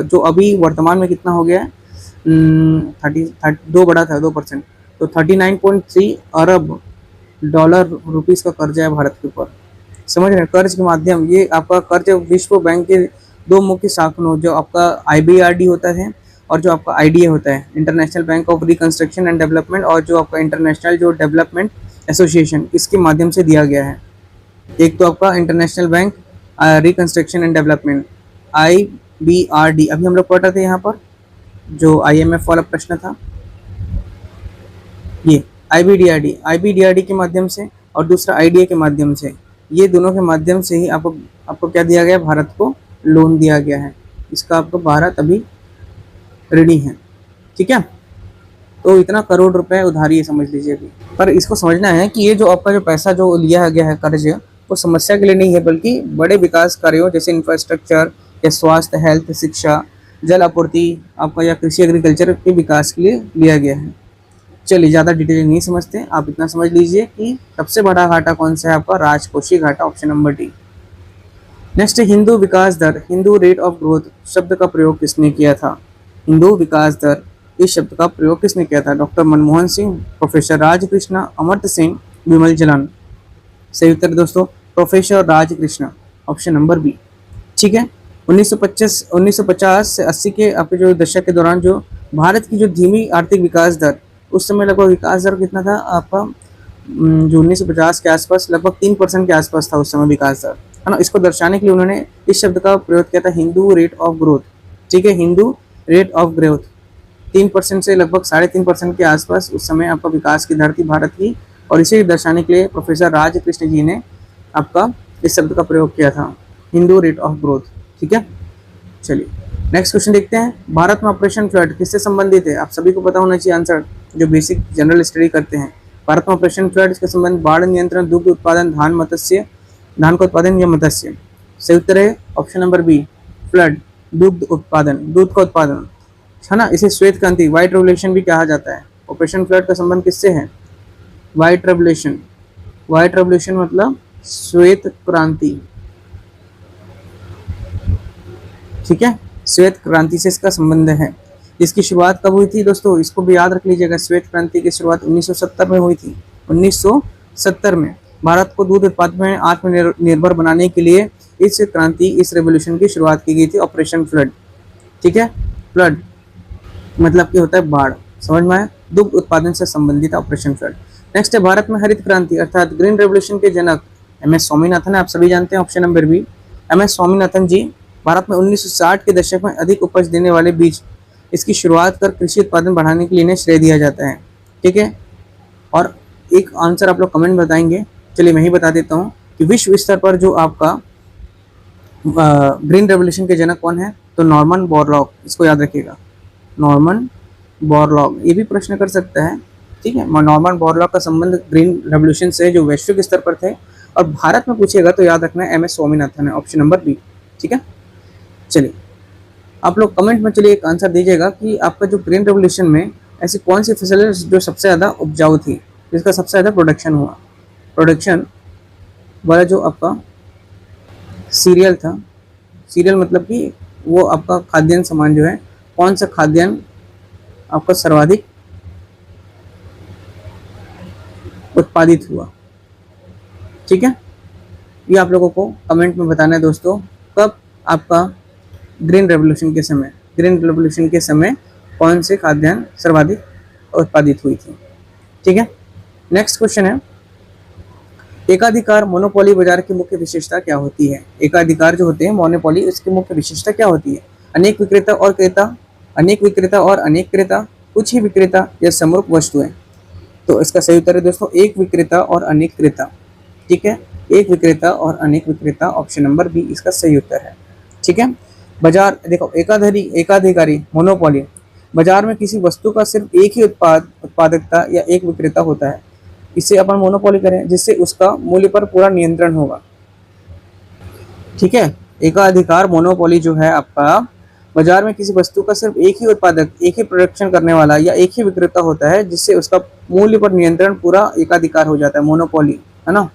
जो अभी वर्तमान में कितना हो गया है? 2% तो 39.3 अरब डॉलर रुपीस का कर्ज है भारत के ऊपर। समझ रहे हैं? कर्ज के माध्यम, ये आपका कर्ज विश्व बैंक के दो मुख्य शाखाओं, जो आपका IBRD होता है और जो आपका IDA होता है, international bank of reconstruction and development, और जो आपका इंटरनेशनल जो डेवलपमेंट एसोसिएशन, इसके माध्यम से दिया गया है। एक तो आपका international bank reconstruction and development IBRD, अभी हम लोग पढ़ रहे थे यहाँ पर जो IMF वाला प्रश्न था, ये IBDRD के माध्यम से, और दूसरा IDA के माध्यम से, ये दोनों के माध्यम से ही आपको आपको क्या दिया गया, भारत को लोन दिया गया है। इसका आपको भारत अभी ऋणी है। ठीक है, तो इतना करोड़ रुपए उधारी है, समझ लीजिए अभी। पर इसको समझना है कि ये जो आपका जो पैसा जो लिया गया है कर्ज, वो समस्या के लिए नहीं है, बल्कि बड़े विकास कार्यों जैसे इंफ्रास्ट्रक्चर या स्वास्थ्य, हेल्थ, शिक्षा, जल आपूर्ति आपका या कृषि एग्रीकल्चर के विकास के लिए लिया गया है। चलिए ज़्यादा डिटेल नहीं समझते, आप इतना समझ लीजिए कि सबसे बड़ा घाटा कौन सा है आपका, राजकोषीय घाटा, option number D. Next, Hindu विकास दर, हिंदू रेट ऑफ ग्रोथ शब्द का प्रयोग किसने किया था? हिंदू विकास दर इस शब्द का प्रयोग किसने किया था? Doctor Manmohan Singh, professor Rajkrishna, Amartya Sen, Bimal Jalan. सही उत्तर दोस्तों professor Rajkrishna, option number B. ठीक है, 1950 से 80 के आपके जो दशक के दौरान जो भारत की जो धीमी आर्थिक विकास दर, उस समय लगभग विकास दर कितना था आपका, जो 1950 के आसपास लगभग 3% के आसपास था उस समय विकास दर, है ना। इसको दर्शाने के लिए उन्होंने इस शब्द का प्रयोग किया था, हिंदू रेट ऑफ ग्रोथ। ठीक है, हिंदू रेट ऑफ ग्रोथ 3% से लगभग 3.5% के आसपास उस समय आपका विकास की दर थी भारत की, और इसे दर्शाने के लिए प्रोफेसर राजकृष्ण जी ने आपका इस शब्द का प्रयोग किया था, हिंदू रेट ऑफ ग्रोथ। ठीक है, चलिए नेक्स्ट क्वेश्चन देखते हैं। भारत में ऑपरेशन फ्लड किससे संबंधित है? आप सभी को पता होना चाहिए आंसर, जो बेसिक जनरल स्टडी करते हैं। भारत में ऑपरेशन फ्लड इसका संबंध बाढ़ नियंत्रण, दुग्ध उत्पादन, धान का उत्पादन या मत्स्य। सही उत्तर है ऑप्शन नंबर बी, फ्लड, दुग्ध उत्पादन, दूध का उत्पादन, है ना। इसे श्वेत क्रांति, व्हाइट रेवोल्यूशन भी कहा जाता है। ऑपरेशन फ्लड का संबंध किससे है? व्हाइट रेवोल्यूशन, व्हाइट रेवोल्यूशन मतलब श्वेत क्रांति। ठीक है, श्वेत क्रांति से इसका संबंध है। इसकी शुरुआत कब हुई थी दोस्तों? इसको भी याद रख लीजिएगा, श्वेत क्रांति की शुरुआत 1970 में हुई थी। 1970 में भारत को दूध उत्पादन में आत्मनिर्भर बनाने के लिए इस क्रांति, इस रेवोल्यूशन की शुरुआत की गई थी, ऑपरेशन फ्लड। ठीक है, फ्लड मतलब कि होता है बाढ़, समझ में आया। दुग्ध उत्पादन से संबंधित ऑपरेशन फ्लड। नेक्स्ट है, भारत में हरित क्रांति अर्थात ग्रीन रेवोल्यूशन के जनक एमएस स्वामीनाथन है, आप सभी जानते हैं, option number B. MS Swaminathan ji Bharat में 1960 के दशक में अधिक उपज देने वाले बीज, इसकी शुरुआत कर कृषि उत्पादन बढ़ाने के लिए इन्हें श्रेय दिया जाता है। ठीक है, और एक आंसर आप लोग कमेंट में बताएंगे। चलिए मैं ही बता देता हूँ कि विश्व स्तर पर जो आपका ग्रीन रेवोल्यूशन के जनक कौन है, तो नॉर्मन बोरलॉग, इसको याद रखिएगा, नॉर्मन बोरलॉग। ये भी प्रश्न कर सकता है। ठीक है, नॉर्मन बोरलॉग का संबंध ग्रीन रेवोल्यूशन से जो वैश्विक स्तर पर थे, और भारत में पूछेगा तो याद रखना है एम एस स्वामीनाथन है, ऑप्शन नंबर बी। ठीक है, चलिए आप लोग कमेंट में चलिए एक आंसर दीजिएगा कि आपका जो ग्रीन रेवोल्यूशन में ऐसी कौन सी फसल है जो सबसे ज़्यादा उपजाऊ थी, जिसका सबसे ज़्यादा प्रोडक्शन हुआ। प्रोडक्शन वाला जो आपका सीरियल था, सीरियल मतलब कि वो आपका खाद्यान्न सामान जो है, कौन सा खाद्यान्न आपका सर्वाधिक उत्पादित हुआ। ठीक है, ये आप लोगों को कमेंट में बताना है दोस्तों, कब आपका ग्रीन रेवोल्यूशन के समय कौन से खाद्यान्न सर्वाधिक उत्पादित हुई थी। ठीक है, नेक्स्ट क्वेश्चन है, एकाधिकार मोनोपोली बाजार की मुख्य विशेषता क्या होती है? एकाधिकार जो होते हैं मोनोपोली, इसकी मुख्य विशेषता क्या होती है? अनेक विक्रेता और क्रेता, अनेक विक्रेता और अनेक क्रेता, कुछ ही विक्रेता या समरूप वस्तुएं। तो इसका सही उत्तर है दोस्तों एक विक्रेता और अनेक क्रेता। ठीक है, एक विक्रेता और अनेक विक्रेता, ऑप्शन नंबर बी इसका सही उत्तर है। ठीक है, बाजार देखो, एकाधिकारी मोनोपोली, बाजार में किसी वस्तु का सिर्फ एक ही उत्पादकता या एक विक्रेता होता है, इसे अपन मोनोपोली करें, जिससे उसका मूल्य पर पूरा नियंत्रण होगा। ठीक है, एकाधिकार मोनोपोली जो है आपका, बाजार में किसी वस्तु का सिर्फ एक ही उत्पादक, एक ही प्रोडक्शन करने वाला या एक ही विक्रेता होता है, जिससे उसका मूल्य पर नियंत्रण पूरा एकाधिकार हो जाता है, मोनोपोली, है ना।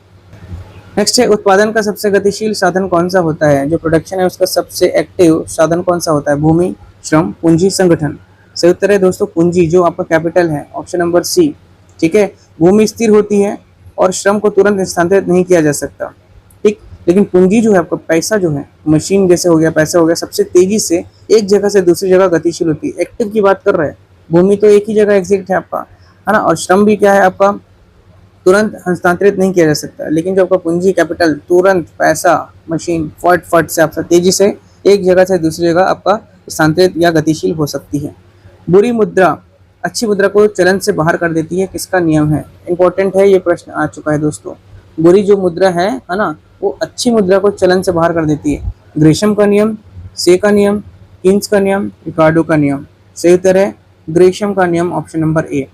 नेक्स्ट है, उत्पादन का सबसे गतिशील साधन कौन सा होता है? जो प्रोडक्शन है उसका सबसे एक्टिव साधन कौन सा होता है? भूमि, श्रम, पूंजी, संगठन। सही उत्तर है दोस्तों पूंजी, जो आपका कैपिटल है, ऑप्शन नंबर सी। ठीक है, भूमि स्थिर होती है और श्रम को तुरंत स्थानांतरित नहीं किया जा सकता। ठीक, लेकिन पूंजी जो है आपका पैसा जो है, मशीन जैसे हो गया, पैसा हो गया, सबसे तेजी से एक जगह से दूसरी जगह गतिशील होती है। एक्टिव की बात कर रहे हैं, भूमि तो एक ही जगह एग्जिस्ट है आपका, है ना, और श्रम भी क्या है आपका, तुरंत हस्तांतरित नहीं किया जा सकता। लेकिन जो आपका पूंजी कैपिटल, तुरंत पैसा, मशीन फट से आपका तेजी से एक जगह से दूसरी जगह आपका स्थानांतरित या गतिशील हो सकती है। बुरी मुद्रा अच्छी मुद्रा को चलन से बाहर कर देती है, किसका नियम है? इंपॉर्टेंट है, ये प्रश्न आ चुका है दोस्तों। बुरी जो मुद्रा है ना, वो अच्छी मुद्रा को चलन से बाहर कर देती है। ग्रेशम का नियम, से का नियम, किन्स का नियम, रिकार्डो का नियम। सही उत्तर है ग्रेशम का नियम, ऑप्शन नंबर ए।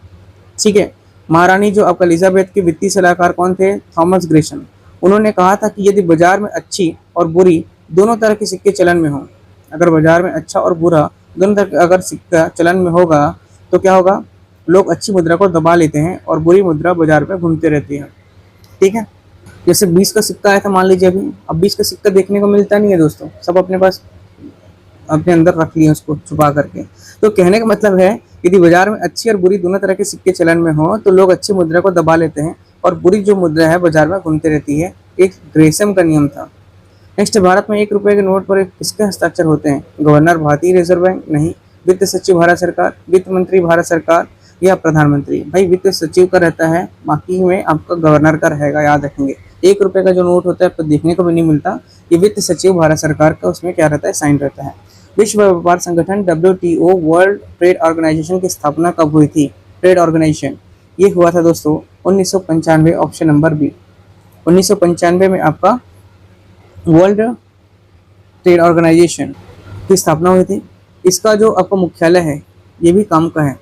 ठीक है। महारानी जो आपका एलिजाबेथ के वित्तीय सलाहकार कौन थे? Thomas Gresham. उन्होंने कहा था कि यदि बाजार में अच्छी और बुरी दोनों तरह के सिक्के चलन में हों, अगर बाजार में अच्छा और बुरा दोनों तरह का अगर सिक्का चलन में होगा तो क्या होगा, लोग अच्छी मुद्रा को दबा लेते हैं और बुरी मुद्रा बाजार में घूमते रहती है। ठीक है। जैसे 20 का सिक्का आया था मान लीजिए अभी, अब 20 का सिक्का देखने को मिलता नहीं है दोस्तों, सब अपने पास अपने अंदर रख लिए उसको छुपा करके। तो कहने का मतलब है यदि बाजार में अच्छी और बुरी दोनों तरह के सिक्के चलन में हो तो लोग अच्छी मुद्रा को दबा लेते हैं और बुरी जो मुद्रा है बाजार में घूमती रहती है। एक ग्रेसम का नियम था। नेक्स्ट, भारत में 1 रुपए के नोट पर किसके हस्ताक्षर होते हैं? गवर्नर भारतीय रिजर्व बैंक? नहीं। वित्त सचिव भारत सरकार, वित्त मंत्री भारत सरकार या प्रधानमंत्री? भाई वित्त सचिव का रहता है, बाकी में आपका गवर्नर का रहेगा, याद रखेंगे। 1 रुपए का जो नोट होता है आपको देखने को भी नहीं मिलता, ये वित्त सचिव भारत सरकार का उसमें क्या रहता है, साइन रहता है। विश्व व्यापार संगठन WTO वर्ल्ड ट्रेड ऑर्गेनाइजेशन की स्थापना कब हुई थी? ट्रेड ऑर्गेनाइजेशन ये हुआ था दोस्तों 1995, ऑप्शन नंबर बी। 1995 में आपका वर्ल्ड ट्रेड ऑर्गेनाइजेशन की स्थापना हुई थी। इसका जो आपका मुख्यालय है ये भी काम का है।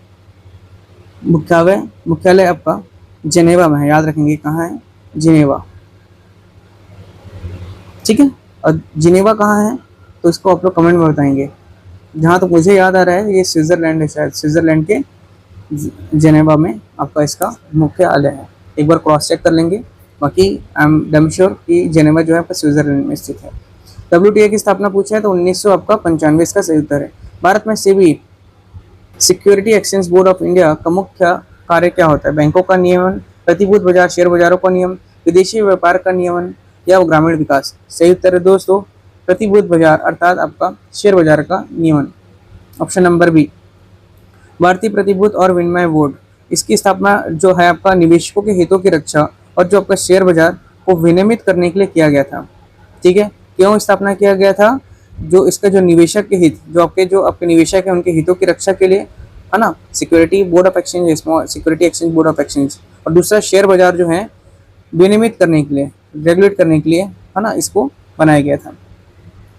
मुख्यालय आपका जेनेवा में है, याद रखेंगे कहाँ है, जिनेवा। ठीक है। और जिनेवा कहाँ है तो इसको आप लोग कमेंट में बताएंगे। जहाँ तक मुझे याद आ रहा है ये स्विट्जरलैंड है, शायद स्विट्जरलैंड के जेनेवा में आपका इसका मुख्यालय है। एक बार क्रॉस चेक कर लेंगे, बाकी आई एम डम श्योर कि जेनेवा जो है आपका स्विट्जरलैंड में स्थित है। WTA की स्थापना पूछा है तो 1995 इसका सही उत्तर है। भारत में SEBI security exchange board of India का मुख्य कार्य क्या होता है? बैंकों का नियमन, प्रतिभूति बाजार शेयर बाजारों का नियम, विदेशी व्यापार का नियमन या ग्रामीण विकास? सही उत्तर है दोस्तों प्रतिभूति बाजार अर्थात आपका शेयर बाजार का नियमन, ऑप्शन नंबर बी। भारतीय प्रतिभूति और विनिमय बोर्ड, इसकी स्थापना जो है आपका निवेशकों के हितों की रक्षा और जो आपका शेयर बाजार को विनियमित करने के लिए किया गया था। ठीक है। क्यों स्थापना किया गया था? जो इसका जो निवेशक के हित, जो आपके निवेशक है उनके हितों की रक्षा के लिए, है ना, security board of exchange, security exchange board of exchange, और दूसरा शेयर बाजार जो है विनियमित करने के लिए, रेगुलेट करने के लिए, है ना, इसको बनाया गया था।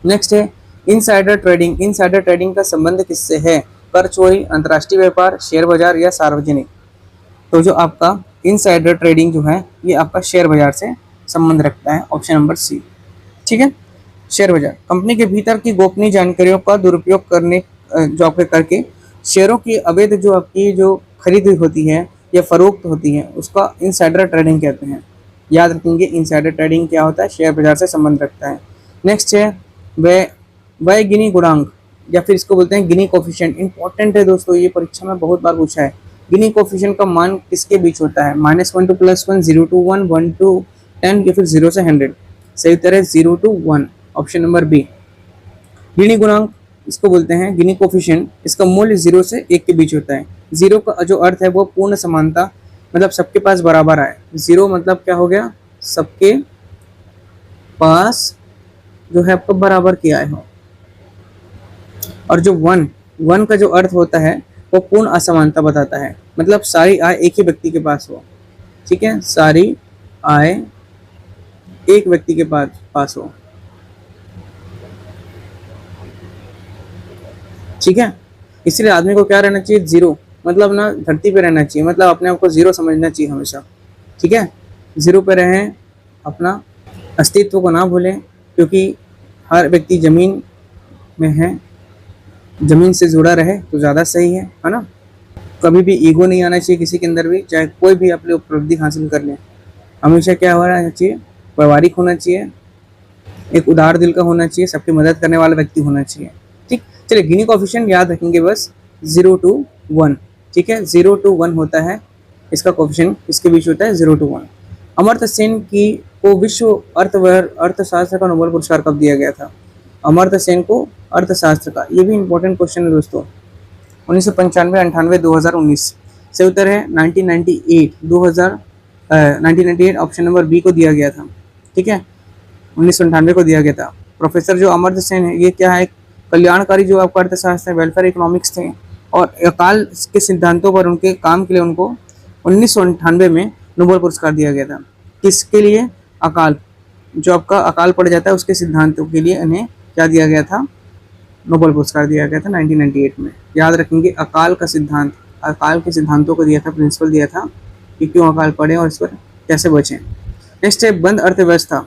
नेक्स्ट है इनसाइडर ट्रेडिंग। इनसाइडर ट्रेडिंग का संबंध किससे है? कर चोरी, अंतर्राष्ट्रीय व्यापार, शेयर बाजार या सार्वजनिक? तो जो आपका इनसाइडर ट्रेडिंग जो है ये आपका शेयर बाजार से संबंध रखता है, ऑप्शन नंबर सी। ठीक है। शेयर बाजार कंपनी के भीतर की गोपनीय जानकारियों का दुरुपयोग करने जो आपके करके शेयरों की अवैध जो आपकी जो खरीद होती है या फरोख्त होती है उसका इनसाइडर ट्रेडिंग कहते हैं। याद रखेंगे इनसाइडर ट्रेडिंग क्या होता है, शेयर बाजार से संबंध रखता है। नेक्स्ट है वह गिनी गुणांक या फिर इसको बोलते हैं गिनी कोफिशिएंट। इंपॉर्टेंट है दोस्तों, ये परीक्षा में बहुत बार पूछा है। गिनी कोफिशिएंट का मान किसके बीच होता है? -1 to +1, 0 to 1, 1 to 10 या फिर 0 से 100? सही उत्तर है 0 to 1, ऑप्शन नंबर बी। गिनी गुणांक इसको बोलते हैं गिनी कोफिशिएंट, इसका मूल्य 0 से 1 के बीच होता है। 0 का जो अर्थ है वो पूर्ण समानता, मतलब सबके पास बराबर आए। 0 मतलब क्या हो गया, सबके पास जो है आपको बराबर की आय हो। और जो 1 का जो अर्थ होता है वो पूर्ण असमानता बताता है, मतलब सारी आय एक ही व्यक्ति के पास हो। ठीक है, सारी आय एक व्यक्ति के पास हो। ठीक है। इसलिए आदमी को क्या रहना चाहिए, 0, मतलब ना धरती पे रहना चाहिए, मतलब अपने आप को 0 समझना चाहिए हमेशा। ठीक है, 0 पे रहें, अपना अस्तित्व को ना भूलें, क्योंकि हर व्यक्ति जमीन में है, जमीन से जुड़ा रहे तो ज़्यादा सही है ना। कभी भी ईगो नहीं आना चाहिए किसी के अंदर भी, चाहे कोई भी अपनी उपलब्धि हासिल कर ले। हमेशा क्या होना चाहिए, व्यवहारिक होना चाहिए, एक उदार दिल का होना चाहिए, सबकी मदद करने वाला व्यक्ति होना चाहिए। ठीक, चलिए गिनी कोफिशिएंट याद रखेंगे बस 0 to 1। ठीक है, 0 to 1 होता है इसका कोफिशिएंट, इसके बीच होता है 0 to 1। अमर्त्य सेन को विश्व अर्थशास्त्र का नोबेल पुरस्कार कब दिया गया था? अमर्त्य सेन को अर्थशास्त्र का, ये भी इंपॉर्टेंट क्वेश्चन है दोस्तों। 1995, 98, 2019? से उत्तर है 1998 ऑप्शन नंबर बी को दिया गया था। ठीक है, 1998 को दिया गया था। प्रोफेसर जो अमर्त्य सेन है ये क्या है, कल्याणकारी जो आपका अर्थशास्त्र है, वेलफेयर इकोनॉमिक्स थे, और अकाल के सिद्धांतों पर उनके काम के लिए उनको 1998 में नोबेल पुरस्कार दिया गया था। किसके लिए? अकाल, जो आपका अकाल पड़ जाता है उसके सिद्धांतों के लिए इन्हें क्या दिया गया था? नोबेल पुरस्कार दिया गया था 1998 में। याद रखेंगे अकाल का सिद्धांत, अकाल के सिद्धांतों को दिया था, प्रिंसिपल दिया था कि क्यों अकाल पड़े और इस पर कैसे बचें। नेक्स्ट है बंद अर्थव्यवस्था।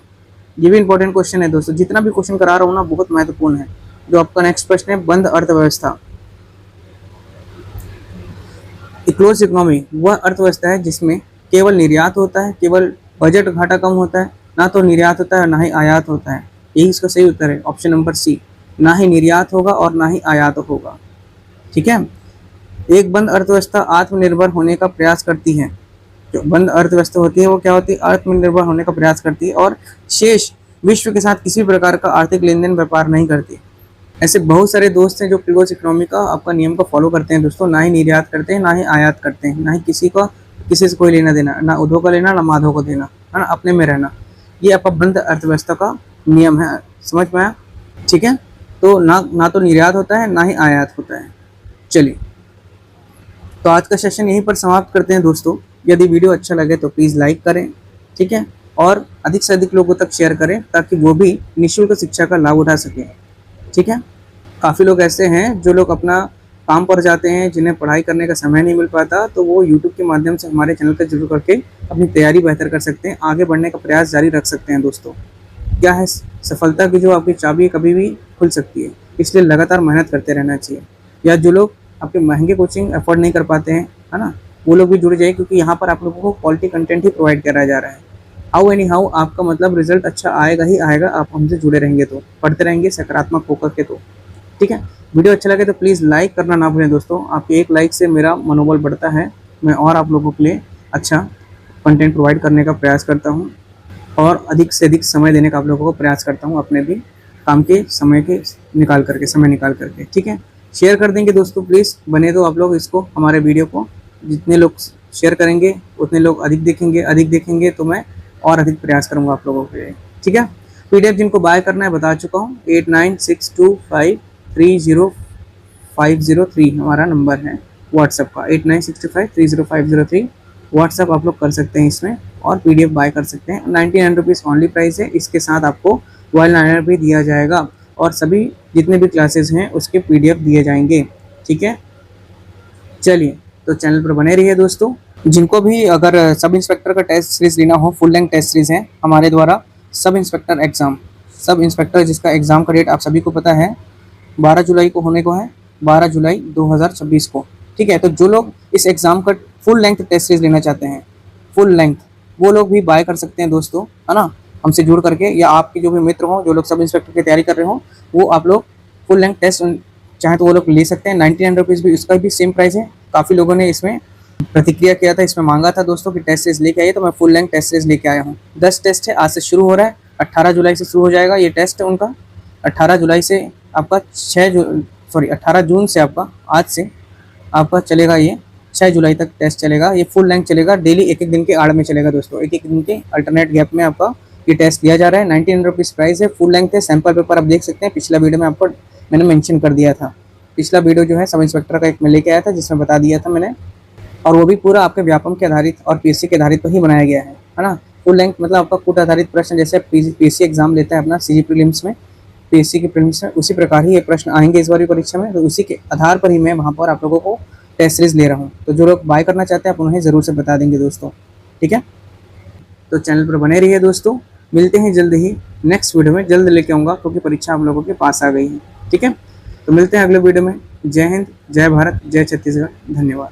ये भी इंपॉर्टेंट क्वेश्चन है दोस्तों, जितना भी क्वेश्चन करा रहा हूँ ना बहुत महत्वपूर्ण है। जो आपका नेक्स्ट प्रश्न है बंद अर्थव्यवस्था। क्लोज इकोनॉमी वह अर्थव्यवस्था है जिसमें केवल निर्यात होता है, केवल बजट घाटा कम होता है, ना तो निर्यात होता है ना ही आयात होता है। यही इसका सही उत्तर है, ऑप्शन नंबर सी, ना ही निर्यात होगा और ना ही आयात होगा। ठीक है। एक बंद अर्थव्यवस्था आत्मनिर्भर होने का प्रयास करती है। जो बंद अर्थव्यवस्था होती है वो क्या होती है? आत्मनिर्भर होने का प्रयास करती है और शेष विश्व के साथ किसी प्रकार का आर्थिक लेन देन व्यापार नहीं करती। ऐसे बहुत सारे दोस्त हैं जो क्लोज इकोनॉमी का आपका नियम को फॉलो करते हैं दोस्तों, ना ही निर्यात करते हैं ना ही आयात करते हैं, ना ही किसी से कोई लेना देना, ना उद्धव का लेना ना माधव को देना, है ना, अपने में रहना। ये आपका बंद अर्थव्यवस्था का नियम है, समझ में आया? ठीक है। तो ना तो निर्यात होता है ना ही आयात होता है। चलिए, तो आज का सेशन यहीं पर समाप्त करते हैं दोस्तों। यदि वीडियो अच्छा लगे तो प्लीज़ लाइक करें, ठीक है, और अधिक से अधिक लोगों तक शेयर करें ताकि वो भी निःशुल्क शिक्षा का लाभ उठा सकें। ठीक है। काफ़ी लोग ऐसे हैं जो लोग अपना काम पर जाते हैं, जिन्हें पढ़ाई करने का समय नहीं मिल पाता, तो वो यूट्यूब के माध्यम से हमारे चैनल का जुड़ करके अपनी तैयारी बेहतर कर सकते हैं, आगे बढ़ने का प्रयास जारी रख सकते हैं दोस्तों। क्या है, सफलता की जो आपकी चाबी कभी भी खुल सकती है, इसलिए लगातार मेहनत करते रहना चाहिए। या जो लोग आपके महंगे कोचिंग अफोर्ड नहीं कर पाते हैं, है ना, वो लोग भी जुड़ जाए, क्योंकि यहाँ पर आप लोगों को क्वालिटी कंटेंट ही प्रोवाइड कराया जा रहा है। हाउ एनी हाउ आपका मतलब रिजल्ट अच्छा आएगा ही आएगा, आप हमसे जुड़े रहेंगे तो, पढ़ते रहेंगे सकारात्मक होकर के तो। ठीक है। वीडियो अच्छा लगे तो प्लीज़ लाइक करना ना भूलें दोस्तों, आपके एक लाइक से मेरा मनोबल बढ़ता है, मैं और आप लोगों के लिए अच्छा कंटेंट प्रोवाइड करने का प्रयास करता हूँ और अधिक से अधिक समय देने का आप लोगों को प्रयास करता हूँ, अपने भी काम के समय निकाल करके। ठीक है। शेयर कर देंगे दोस्तों, प्लीज़ बने दो आप लोग इसको, हमारे वीडियो को। जितने लोग शेयर करेंगे उतने लोग अधिक देखेंगे तो मैं और अधिक प्रयास करूँगा आप लोगों के लिए। ठीक है। PDF जिनको बाय करना है बता चुका हूँ, 8962530503 हमारा नंबर है व्हाट्सएप का, 8965300503 व्हाट्सएप आप लोग कर सकते हैं इसमें, और PDF बाय कर सकते हैं। 99 रुपीज़ ऑनली प्राइस है। इसके साथ आपको मोबाइल लाइनर भी दिया जाएगा और सभी जितने भी क्लासेस हैं उसके PDF दिए जाएंगे। ठीक है। चलिए, तो चैनल पर बने रहिए दोस्तों। जिनको भी अगर सब इंस्पेक्टर का टेस्ट सीरीज लेना हो, फुल लेंथ टेस्ट सीरीज है हमारे द्वारा। सब इंस्पेक्टर जिसका एग्ज़ाम का डेट आप सभी को पता है, 12 जुलाई को होने को है, 12 जुलाई 2026 को। ठीक है। तो जो लोग इस एग्ज़ाम का फुल लेंथ टेस्ट सीरीज लेना चाहते हैं, फुल लेंथ, वो लोग भी बाय कर सकते हैं दोस्तों, है ना, हमसे जुड़ करके। या आपके जो भी मित्र हों जो लोग सब इंस्पेक्टर की तैयारी कर रहे हों, वो आप लोग फुल लेंथ टेस्ट चाहे तो वो लोग ले सकते हैं। 99 रुपीज़ भी, उसका भी सेम प्राइस है। काफ़ी लोगों ने इसमें प्रतिक्रिया किया था, इसमें मांगा था दोस्तों कि टेस्ट सीरीज लेके आइए, तो मैं फुल लेंथ टेस्ट सीरीज लेके आया हूँ। 10 टेस्ट है, आज से शुरू हो रहा है, 18 जुलाई से शुरू हो जाएगा ये टेस्ट है उनका। 18 जुलाई से आपका 18 जून से आपका, आज से आपका चलेगा ये 6 जुलाई तक टेस्ट चलेगा। ये फुल लेंथ चलेगा, डेली एक दिन के आड़ में चलेगा दोस्तों, एक दिन के अल्टरनेट गैप में आपका ये टेस्ट दिया जा रहा है। 99 रुपीज़ प्राइस है, फुल लेंथ है। सैम्पल पेपर आप देख सकते हैं, पिछला वीडियो में आपको मैंने मेंशन कर दिया था। पिछला वीडियो जो है सब इंस्पेक्टर का एक मैं लेके आया था, जिसमें बता दिया था मैंने, और वो भी पूरा आपके व्यापम के आधारित और PSC के आधारित पर ही बनाया गया है ना। फुल लेंथ मतलब आपका कूट आधारित प्रश्न, जैसे PSC एग्जाम लेता है अपना CG प्रीलिम्स में, PSC के प्रीलिम्स में, उसी प्रकार ही ये प्रश्न आएंगे इस बार परीक्षा में। तो उसी के आधार पर ही मैं वहाँ पर आप लोगों को टेस्ट सीरीज ले रहा हूँ। तो जो लोग बाय करना चाहते हैं आप उन्हें ज़रूर से बता देंगे दोस्तों। ठीक है। तो चैनल पर बने रहिए दोस्तों, मिलते हैं जल्द ही नेक्स्ट वीडियो में। जल्द लेके आऊँगा क्योंकि परीक्षा आप लोगों के पास आ गई है। ठीक है। तो मिलते हैं अगले वीडियो में। जय हिंद, जय भारत, जय छत्तीसगढ़, धन्यवाद।